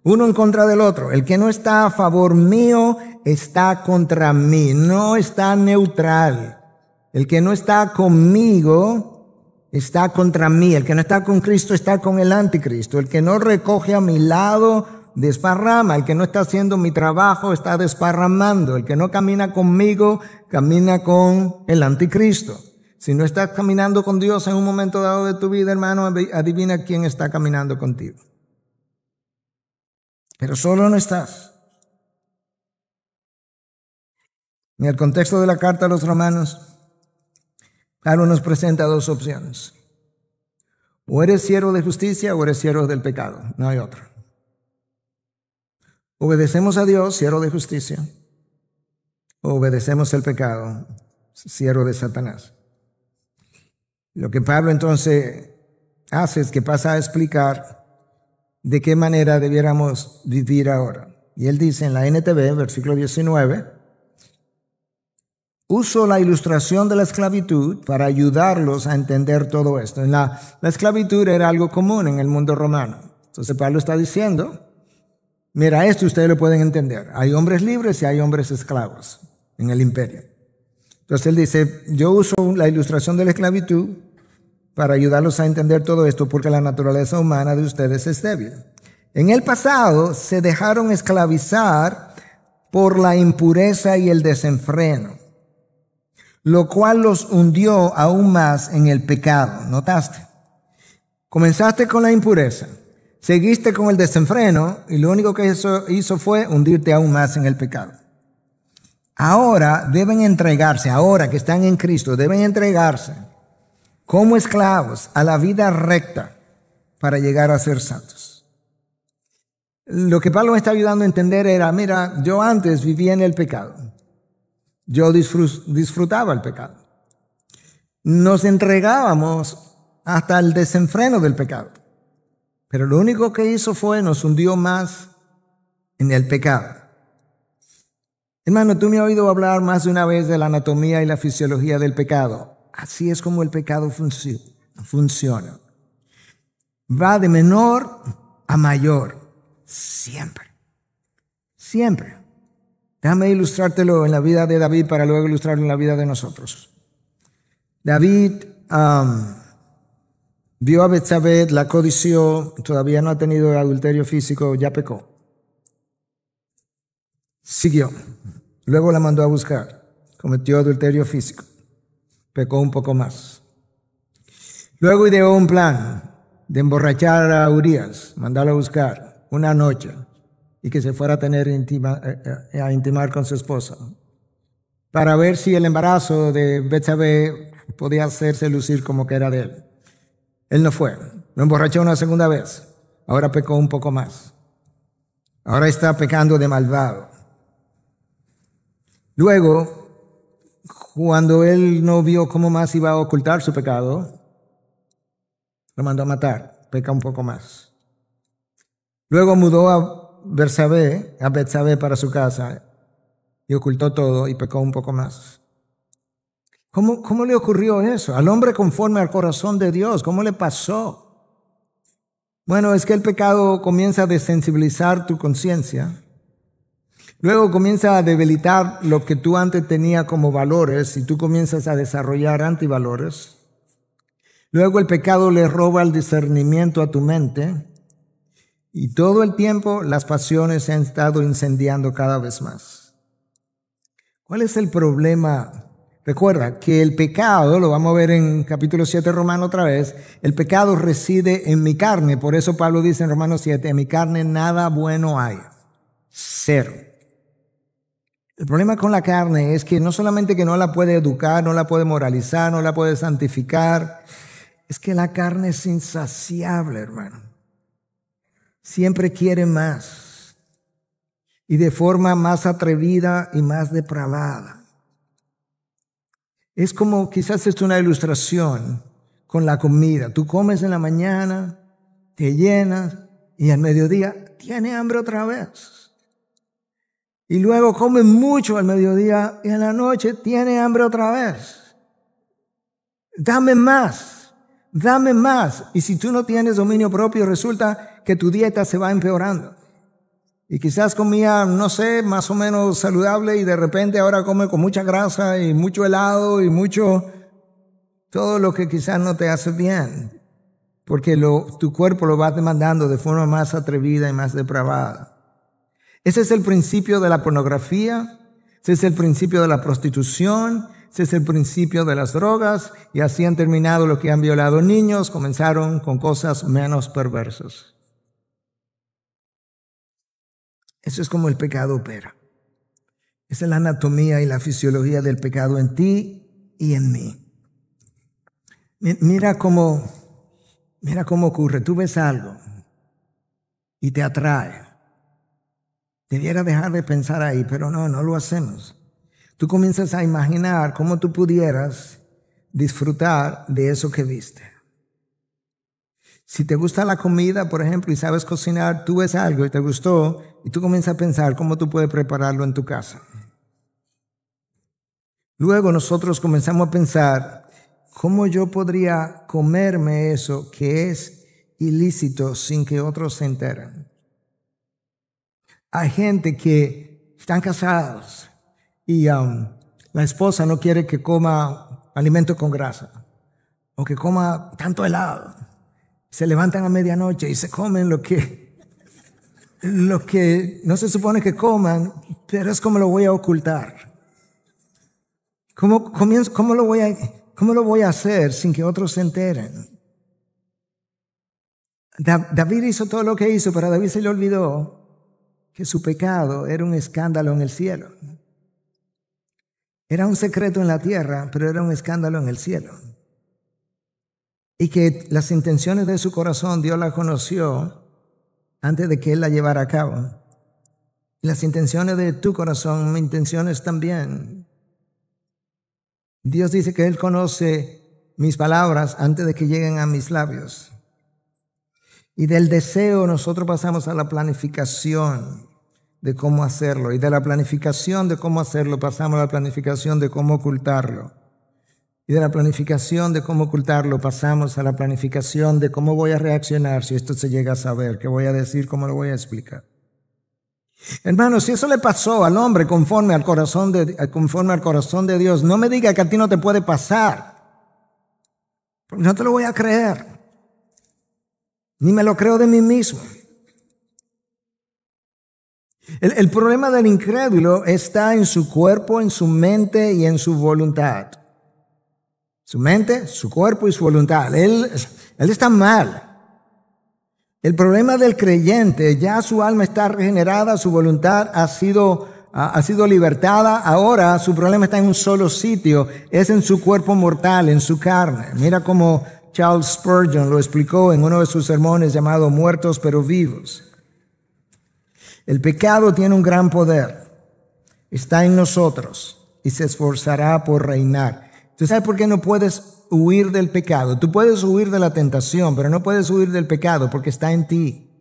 Uno en contra del otro. El que no está a favor mío está contra mí. No está neutral. El que no está conmigo está contra mí. El que no está con Cristo está con el anticristo. El que no recoge a mi lado desparrama. El que no está haciendo mi trabajo está desparramando. El que no camina conmigo camina con el anticristo. Si no estás caminando con Dios en un momento dado de tu vida, hermano, adivina quién está caminando contigo. Pero solo no estás. En el contexto de la carta a los romanos, Pablo nos presenta dos opciones. O eres siervo de justicia o eres siervo del pecado. No hay otra. Obedecemos a Dios, siervo de justicia. obedecemos el pecado, siervo de Satanás. Lo que Pablo entonces hace es que pasa a explicar de qué manera debiéramos vivir ahora. Y él dice en la NTV, versículo 19, uso la ilustración de la esclavitud para ayudarlos a entender todo esto. La esclavitud era algo común en el mundo romano. Entonces Pablo está diciendo, mira, esto ustedes lo pueden entender. Hay hombres libres y hay hombres esclavos en el imperio. Entonces él dice, yo uso la ilustración de la esclavitud para ayudarlos a entender todo esto porque la naturaleza humana de ustedes es débil. En el pasado se dejaron esclavizar por la impureza y el desenfreno, lo cual los hundió aún más en el pecado. ¿Notaste? Comenzaste con la impureza, seguiste con el desenfreno y lo único que eso hizo fue hundirte aún más en el pecado. Ahora deben entregarse, ahora que están en Cristo, deben entregarse como esclavos a la vida recta para llegar a ser santos. Lo que Pablo me está ayudando a entender era, mira, yo antes vivía en el pecado. Yo disfrutaba el pecado. Nos entregábamos hasta el desenfreno del pecado. Pero lo único que hizo fue nos hundió más en el pecado. Hermano, tú me has oído hablar más de una vez de la anatomía y la fisiología del pecado. Así es como el pecado funciona. Va de menor a mayor. Siempre. Siempre. Déjame ilustrártelo en la vida de David para luego ilustrarlo en la vida de nosotros. David vio a Betsabé, la codició, todavía no ha tenido adulterio físico, ya pecó. Siguió. Luego la mandó a buscar. Cometió adulterio físico. Pecó un poco más. Luego ideó un plan de emborrachar a Urías, mandarlo a buscar una noche y que se fuera a intimar con su esposa para ver si el embarazo de Betsabé podía hacerse lucir como que era de él. Él no fue. Lo emborrachó una segunda vez. Ahora pecó un poco más. Ahora está pecando de malvado. Luego, cuando él no vio cómo más iba a ocultar su pecado, lo mandó a matar, peca un poco más. Luego mudó a Betsabé para su casa y ocultó todo y pecó un poco más. ¿Cómo le ocurrió eso? Al hombre conforme al corazón de Dios, ¿cómo le pasó? Bueno, es que el pecado comienza a desensibilizar tu conciencia. Luego comienza a debilitar lo que tú antes tenías como valores y tú comienzas a desarrollar antivalores. Luego el pecado le roba el discernimiento a tu mente y todo el tiempo las pasiones se han estado incendiando cada vez más. ¿Cuál es el problema? Recuerda que el pecado, lo vamos a ver en capítulo 7 Romano otra vez, el pecado reside en mi carne. Por eso Pablo dice en Romanos 7, en mi carne nada bueno hay. Cero. El problema con la carne es que no solamente que no la puede educar, no la puede moralizar, no la puede santificar, es que la carne es insaciable, hermano. Siempre quiere más y de forma más atrevida y más depravada. Es como, quizás es una ilustración con la comida. Tú comes en la mañana, te llenas y al mediodía tienes hambre otra vez. Y luego come mucho al mediodía y en la noche tiene hambre otra vez. Dame más, dame más. Y si tú no tienes dominio propio, resulta que tu dieta se va empeorando. Y quizás comía, no sé, más o menos saludable y de repente ahora come con mucha grasa y mucho helado y todo lo que quizás no te hace bien. Porque tu cuerpo lo va demandando de forma más atrevida y más depravada. Ese es el principio de la pornografía, ese es el principio de la prostitución, ese es el principio de las drogas, y así han terminado los que han violado niños, comenzaron con cosas menos perversas. Eso es como el pecado opera. Esa es la anatomía y la fisiología del pecado en ti y en mí. Mira cómo ocurre. Tú ves algo y te atrae. Debiera dejar de pensar ahí, pero no lo hacemos. tú comienzas a imaginar cómo tú pudieras disfrutar de eso que viste. Si te gusta la comida, por ejemplo, y sabes cocinar, tú ves algo y te gustó, y tú comienzas a pensar cómo tú puedes prepararlo en tu casa. Luego nosotros comenzamos a pensar cómo yo podría comerme eso que es ilícito sin que otros se enteren. Hay gente que están casados y la esposa no quiere que coma alimento con grasa o que coma tanto helado. Se levantan a medianoche y se comen lo que no se supone que coman, pero es como lo voy a ocultar. ¿Cómo lo voy a hacer sin que otros se enteren? David hizo todo lo que hizo, pero a David se le olvidó que su pecado era un escándalo en el cielo. Era un secreto en la tierra, pero era un escándalo en el cielo. Y que las intenciones de su corazón Dios las conoció antes de que Él la llevara a cabo. Las intenciones de tu corazón, mis intenciones también. Dios dice que Él conoce mis palabras antes de que lleguen a mis labios. Y del deseo nosotros pasamos a la planificación de cómo hacerlo. Y de la planificación de cómo hacerlo pasamos a la planificación de cómo ocultarlo. Y de la planificación de cómo ocultarlo pasamos a la planificación de cómo voy a reaccionar si esto se llega a saber, qué voy a decir, cómo lo voy a explicar. Hermanos, si eso le pasó al hombre conforme al corazón de Dios, no me diga que a ti no te puede pasar. Porque no te lo voy a creer. Ni me lo creo de mí mismo. El problema del incrédulo está en su cuerpo, en su mente y en su voluntad. Su mente, su cuerpo y su voluntad. Él está mal. El problema del creyente, ya su alma está regenerada, su voluntad ha sido libertada. Ahora su problema está en un solo sitio, es en su cuerpo mortal, en su carne. Mira cómo Charles Spurgeon lo explicó en uno de sus sermones llamado Muertos pero Vivos. El pecado tiene un gran poder. Está en nosotros y se esforzará por reinar. ¿Tú sabes por qué no puedes huir del pecado? Tú puedes huir de la tentación, pero no puedes huir del pecado porque está en ti.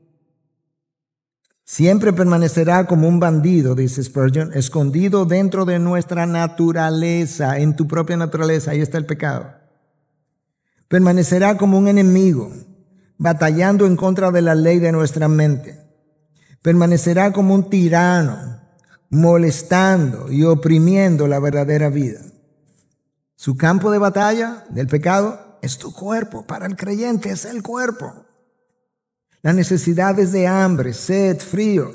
Siempre permanecerá como un bandido, dice Spurgeon, escondido dentro de nuestra naturaleza, en tu propia naturaleza. Ahí está el pecado. Permanecerá como un enemigo, batallando en contra de la ley de nuestra mente. Permanecerá como un tirano, molestando y oprimiendo la verdadera vida. Su campo de batalla del pecado es tu cuerpo. Para el creyente es el cuerpo. Las necesidades de hambre, sed, frío.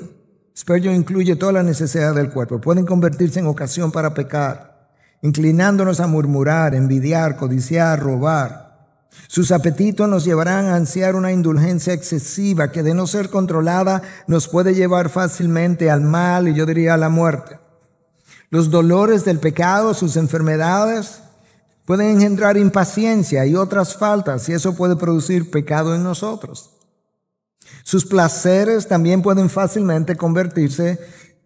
Spurgeon incluye todas las necesidades del cuerpo. Pueden convertirse en ocasión para pecar, inclinándonos a murmurar, envidiar, codiciar, robar. Sus apetitos nos llevarán a ansiar una indulgencia excesiva que, de no ser controlada, nos puede llevar fácilmente al mal y yo diría a la muerte. Los dolores del pecado, sus enfermedades, pueden engendrar impaciencia y otras faltas, y eso puede producir pecado en nosotros. Sus placeres también pueden fácilmente convertirse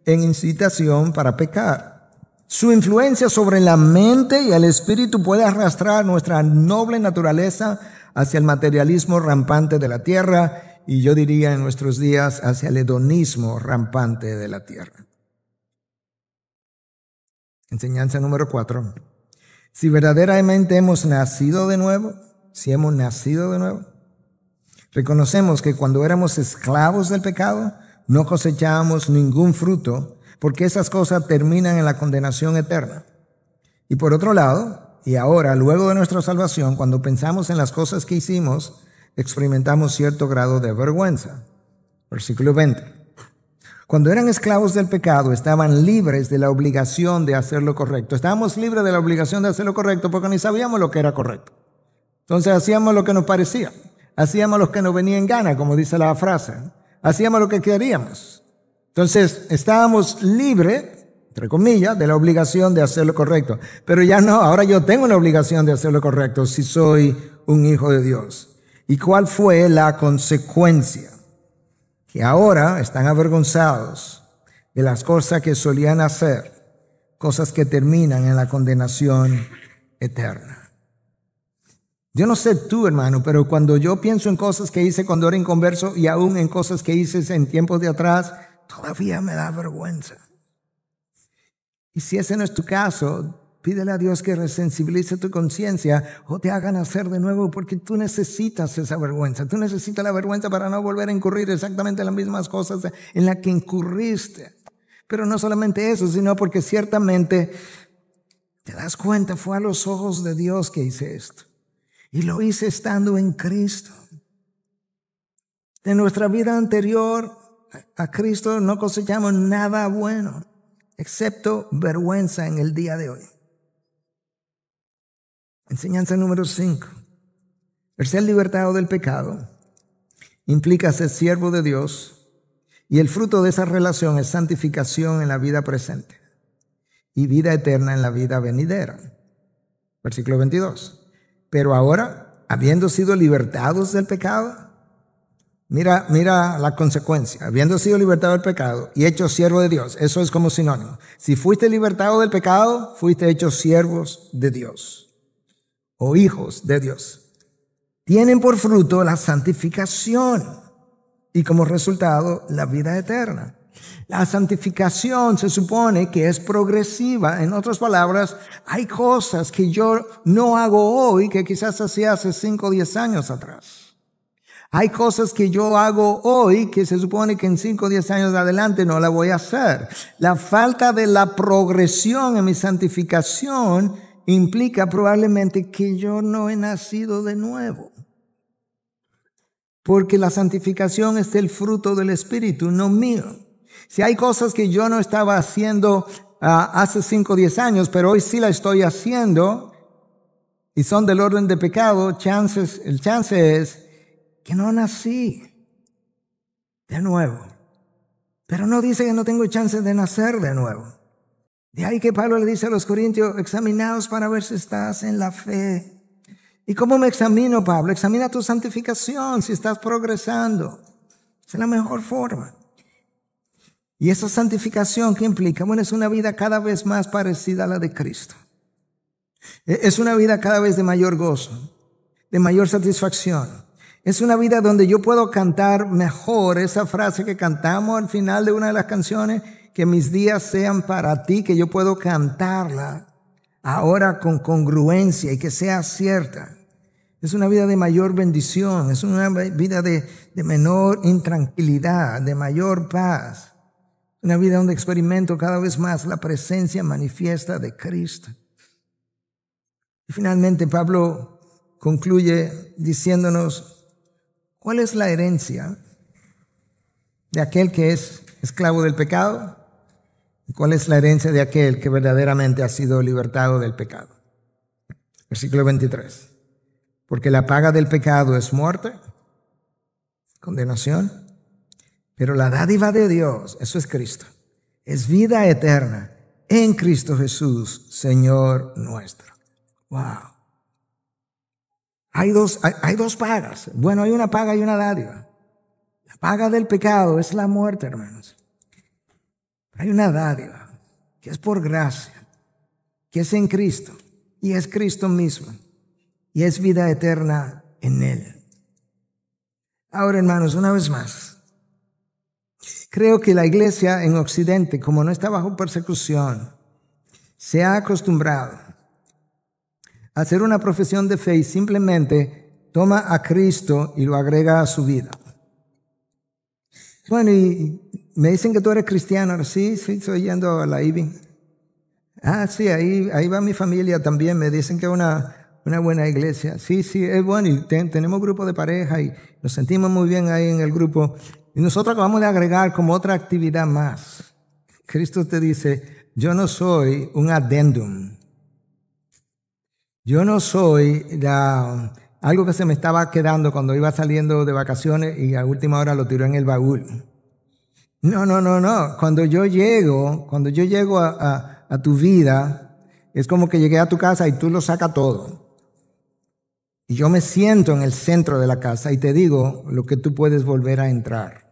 en incitación para pecar. Su influencia sobre la mente y el espíritu puede arrastrar nuestra noble naturaleza hacia el materialismo rampante de la tierra, y yo diría en nuestros días hacia el hedonismo rampante de la tierra. Enseñanza número 4. Si verdaderamente hemos nacido de nuevo, reconocemos que cuando éramos esclavos del pecado, no cosechábamos ningún fruto, porque esas cosas terminan en la condenación eterna. Y por otro lado, y ahora, luego de nuestra salvación, cuando pensamos en las cosas que hicimos, experimentamos cierto grado de vergüenza. Versículo 20. Cuando eran esclavos del pecado, estaban libres de la obligación de hacer lo correcto. Estábamos libres de la obligación de hacer lo correcto porque ni sabíamos lo que era correcto. Entonces hacíamos lo que nos parecía. Hacíamos lo que nos venía en gana, como dice la frase. Hacíamos lo que queríamos. Entonces estábamos libres, entre comillas, de la obligación de hacer lo correcto. Pero ya no, ahora yo tengo la obligación de hacer lo correcto si soy un hijo de Dios. ¿Y cuál fue la consecuencia? Que ahora están avergonzados de las cosas que solían hacer, cosas que terminan en la condenación eterna. Yo no sé tú, hermano, pero cuando yo pienso en cosas que hice cuando era inconverso y aún en cosas que hice en tiempos de atrás, todavía me da vergüenza. Y si ese no es tu caso, pídele a Dios que resensibilice tu conciencia o te haga nacer de nuevo, porque tú necesitas esa vergüenza. Tú necesitas la vergüenza para no volver a incurrir exactamente en las mismas cosas en las que incurriste. Pero no solamente eso, sino porque ciertamente te das cuenta, fue a los ojos de Dios que hice esto. Y lo hice estando en Cristo. De nuestra vida anterior a Cristo no cosechamos nada bueno, excepto vergüenza en el día de hoy. Enseñanza número 5. El ser libertado del pecado implica ser siervo de Dios, y el fruto de esa relación es santificación en la vida presente y vida eterna en la vida venidera. Versículo 22. Pero ahora, habiendo sido libertados del pecado, mira la consecuencia. Habiendo sido libertado del pecado y hecho siervo de Dios, eso es como sinónimo. Si fuiste libertado del pecado, fuiste hechos siervos de Dios o hijos de Dios. Tienen por fruto la santificación y como resultado la vida eterna. La santificación se supone que es progresiva. En otras palabras, hay cosas que yo no hago hoy que quizás hacía hace 5 o 10 años atrás. Hay cosas que yo hago hoy que se supone que en 5 o 10 años adelante no la voy a hacer. La falta de la progresión en mi santificación implica probablemente que yo no he nacido de nuevo. Porque la santificación es el fruto del Espíritu, no mío. Si hay cosas que yo no estaba haciendo hace 5 o 10 años, pero hoy sí la estoy haciendo y son del orden de pecado, el chance es que no nací de nuevo. Pero no dice que no tengo chance de nacer de nuevo. De ahí que Pablo le dice a los corintios, examinaos para ver si estás en la fe. ¿Y cómo me examino, Pablo? Examina tu santificación, si estás progresando. Esa es la mejor forma. Y esa santificación, ¿qué implica? Bueno, es una vida cada vez más parecida a la de Cristo. Es una vida cada vez de mayor gozo, de mayor satisfacción. Es una vida donde yo puedo cantar mejor esa frase que cantamos al final de una de las canciones, que mis días sean para ti, que yo puedo cantarla ahora con congruencia y que sea cierta. Es una vida de mayor bendición, es una vida de menor intranquilidad, de mayor paz. Una vida donde experimento cada vez más la presencia manifiesta de Cristo. Y finalmente Pablo concluye diciéndonos, ¿cuál es la herencia de aquel que es esclavo del pecado? ¿Y cuál es la herencia de aquel que verdaderamente ha sido libertado del pecado? Versículo 23. Porque la paga del pecado es muerte, condenación, pero la dádiva de Dios, eso es Cristo, es vida eterna en Cristo Jesús, Señor nuestro. Wow. Hay dos pagas. Bueno, hay una paga y una dádiva. La paga del pecado es la muerte, hermanos. Hay una dádiva que es por gracia, que es en Cristo y es Cristo mismo y es vida eterna en Él. Ahora, hermanos, una vez más, creo que la iglesia en Occidente, como no está bajo persecución, se ha acostumbrado a hacer una profesión de fe y simplemente toma a Cristo y lo agrega a su vida. Bueno, y me dicen que tú eres cristiano. Sí, estoy yendo a la IBI. Sí, ahí va mi familia también. Me dicen que es una buena iglesia. Sí, es bueno. Y tenemos grupo de pareja y nos sentimos muy bien ahí en el grupo. Y nosotros acabamos de agregar como otra actividad más. Cristo te dice, yo no soy un addendum. Yo no soy algo que se me estaba quedando cuando iba saliendo de vacaciones y a última hora lo tiró en el baúl. No. Cuando yo llego a tu vida, es como que llegué a tu casa y tú lo sacas todo. Y yo me siento en el centro de la casa y te digo lo que tú puedes volver a entrar.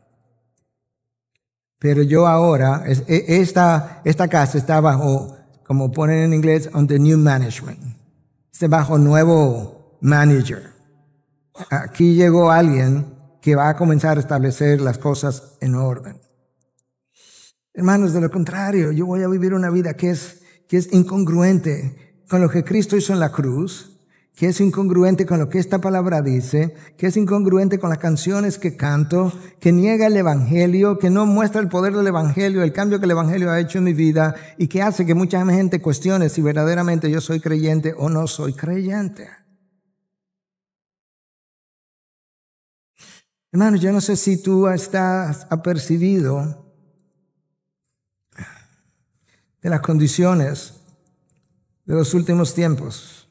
Pero yo ahora, esta casa está bajo como ponen en inglés, under new management. Este bajo nuevo manager. Aquí llegó alguien que va a comenzar a establecer las cosas en orden. Hermanos, de lo contrario, yo voy a vivir una vida que es incongruente con lo que Cristo hizo en la cruz, que es incongruente con lo que esta palabra dice, que es incongruente con las canciones que canto, que niega el Evangelio, que no muestra el poder del Evangelio, el cambio que el Evangelio ha hecho en mi vida y que hace que mucha gente cuestione si verdaderamente yo soy creyente o no soy creyente. Hermanos, yo no sé si tú estás apercibido de las condiciones de los últimos tiempos,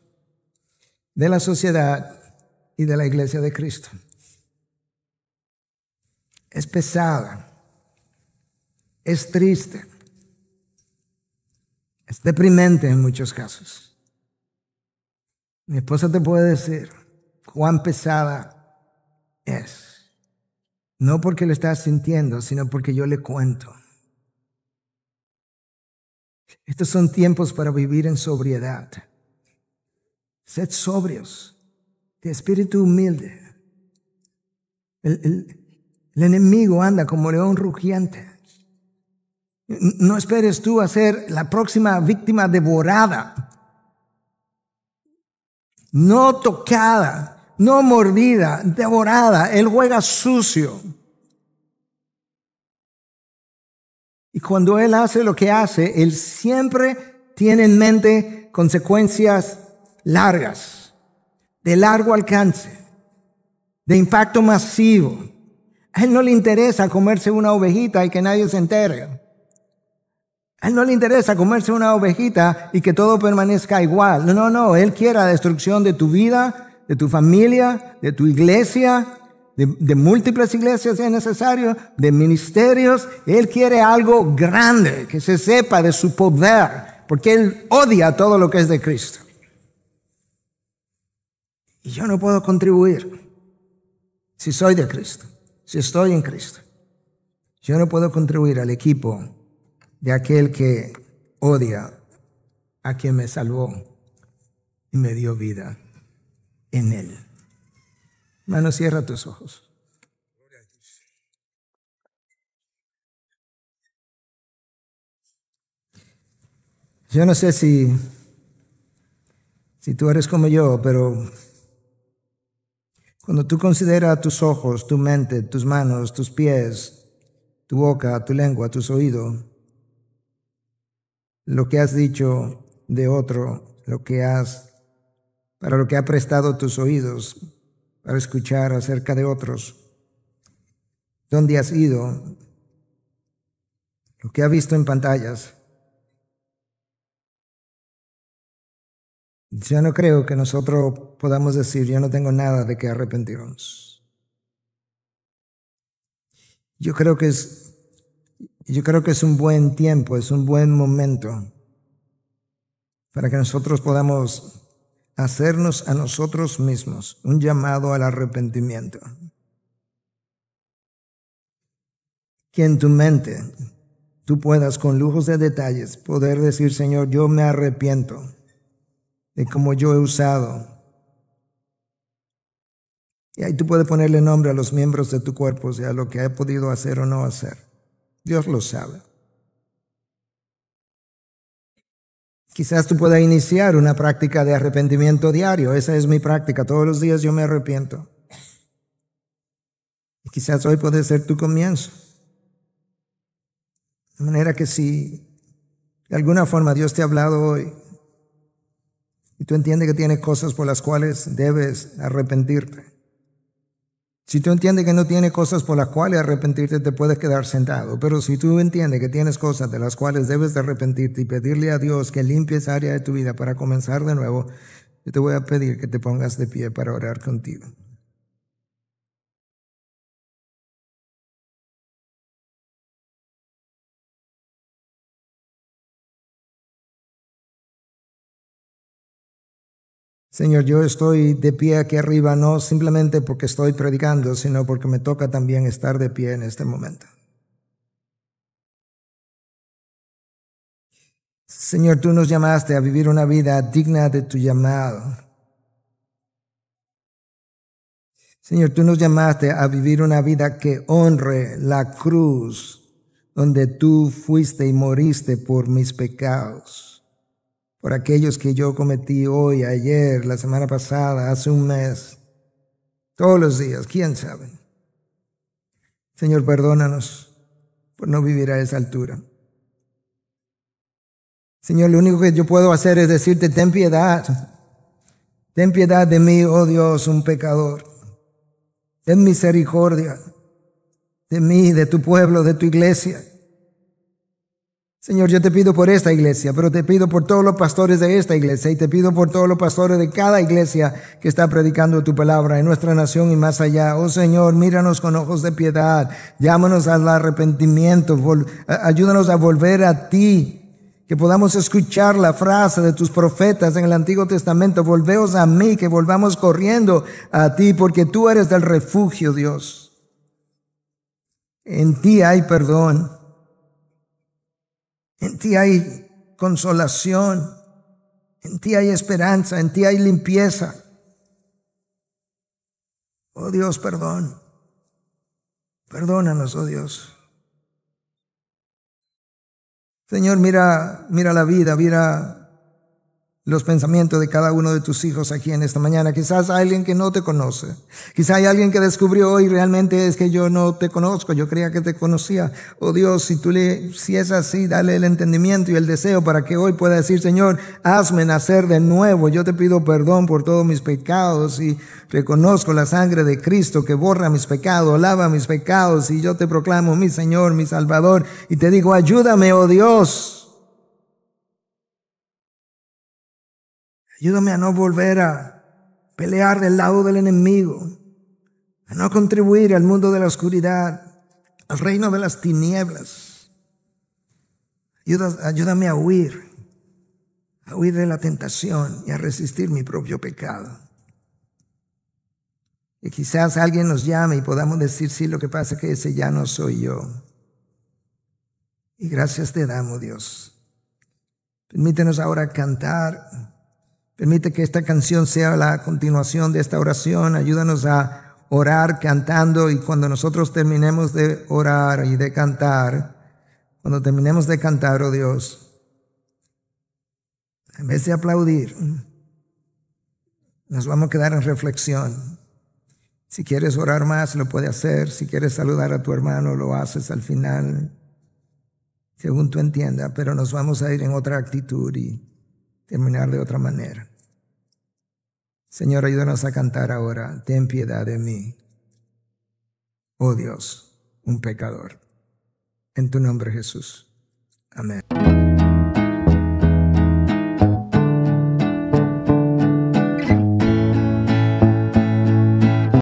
de la sociedad y de la iglesia de Cristo. Es pesada, es triste, es deprimente en muchos casos. Mi esposa te puede decir cuán pesada es. No porque lo estás sintiendo, sino porque yo le cuento. Estos son tiempos para vivir en sobriedad. Sed sobrios, de espíritu humilde. El enemigo anda como león rugiente. No esperes tú a ser la próxima víctima devorada, no tocada, no mordida, devorada. Él juega sucio. Y cuando Él hace lo que hace, Él siempre tiene en mente consecuencias largas, de largo alcance, de impacto masivo. A Él no le interesa comerse una ovejita y que nadie se entere. A Él no le interesa comerse una ovejita y que todo permanezca igual. No. Él quiere la destrucción de tu vida, de tu familia, de tu iglesia, de múltiples iglesias si es necesario, de ministerios. Él quiere algo grande, que se sepa de su poder, porque Él odia todo lo que es de Cristo. Y yo no puedo contribuir si soy de Cristo, si estoy en Cristo. Yo no puedo contribuir al equipo de aquel que odia a quien me salvó y me dio vida en Él. Hermano, cierra tus ojos. Yo no sé si tú eres como yo, pero cuando tú consideras tus ojos, tu mente, tus manos, tus pies, tu boca, tu lengua, tus oídos, lo que has dicho de otro, para lo que ha prestado tus oídos para escuchar acerca de otros, dónde has ido, lo que has visto en pantallas. Yo no creo que nosotros podamos decir, yo no tengo nada de que arrepentirnos. Yo creo que es un buen tiempo, es un buen momento para que nosotros podamos hacernos a nosotros mismos un llamado al arrepentimiento. Que en tu mente tú puedas con lujos de detalles poder decir, Señor, yo me arrepiento de cómo yo he usado. Y ahí tú puedes ponerle nombre a los miembros de tu cuerpo, o sea, lo que he podido hacer o no hacer. Dios lo sabe. Quizás tú puedas iniciar una práctica de arrepentimiento diario. Esa es mi práctica. Todos los días yo me arrepiento. Y quizás hoy puede ser tu comienzo. De manera que si de alguna forma Dios te ha hablado hoy y tú entiendes que tienes cosas por las cuales debes arrepentirte. Si tú entiendes que no tienes cosas por las cuales arrepentirte, te puedes quedar sentado. Pero si tú entiendes que tienes cosas de las cuales debes de arrepentirte y pedirle a Dios que limpie esa área de tu vida para comenzar de nuevo, yo te voy a pedir que te pongas de pie para orar contigo. Señor, yo estoy de pie aquí arriba, no simplemente porque estoy predicando, sino porque me toca también estar de pie en este momento. Señor, tú nos llamaste a vivir una vida digna de tu llamado. Señor, tú nos llamaste a vivir una vida que honre la cruz donde tú fuiste y moriste por mis pecados, por aquellos que yo cometí hoy, ayer, la semana pasada, hace un mes, todos los días, quién sabe. Señor, perdónanos por no vivir a esa altura. Señor, lo único que yo puedo hacer es decirte, ten piedad de mí, oh Dios, un pecador. Ten misericordia de mí, de tu pueblo, de tu iglesia. Señor, yo te pido por esta iglesia, pero te pido por todos los pastores de esta iglesia y te pido por todos los pastores de cada iglesia que está predicando tu palabra en nuestra nación y más allá. Oh Señor, míranos con ojos de piedad, llámanos al arrepentimiento, ayúdanos a volver a ti. Que podamos escuchar la frase de tus profetas en el Antiguo Testamento, volveos a mí, que volvamos corriendo a ti, porque tú eres del refugio, Dios. En ti hay perdón, en ti hay consolación, en ti hay esperanza, en ti hay limpieza. Oh Dios, perdón. Perdónanos, oh Dios. Señor, mira la vida, mira los pensamientos de cada uno de tus hijos aquí en esta mañana. Quizás hay alguien que no te conoce. Quizás hay alguien que descubrió hoy realmente es que yo no te conozco, yo creía que te conocía. Oh Dios, si es así, dale el entendimiento y el deseo para que hoy pueda decir, Señor, hazme nacer de nuevo. Yo te pido perdón por todos mis pecados y reconozco la sangre de Cristo que borra mis pecados, lava mis pecados y yo te proclamo mi Señor, mi Salvador y te digo, ayúdame, oh Dios. Ayúdame a no volver a pelear del lado del enemigo, a no contribuir al mundo de la oscuridad, al reino de las tinieblas. Ayúdame a huir de la tentación y a resistir mi propio pecado. Y quizás alguien nos llame y podamos decir, sí, lo que pasa es que ese ya no soy yo. Y gracias te damos, Dios. Permítenos ahora cantar. Permite que esta canción sea la continuación de esta oración. Ayúdanos a orar cantando y cuando nosotros terminemos de orar y de cantar, cuando terminemos de cantar, oh Dios, en vez de aplaudir, nos vamos a quedar en reflexión. Si quieres orar más, lo puedes hacer. Si quieres saludar a tu hermano, lo haces al final, según tú entiendas, pero nos vamos a ir en otra actitud y terminar de otra manera. Señor, ayúdanos a cantar ahora. Ten piedad de mí, oh Dios, un pecador. En tu nombre, Jesús. Amén.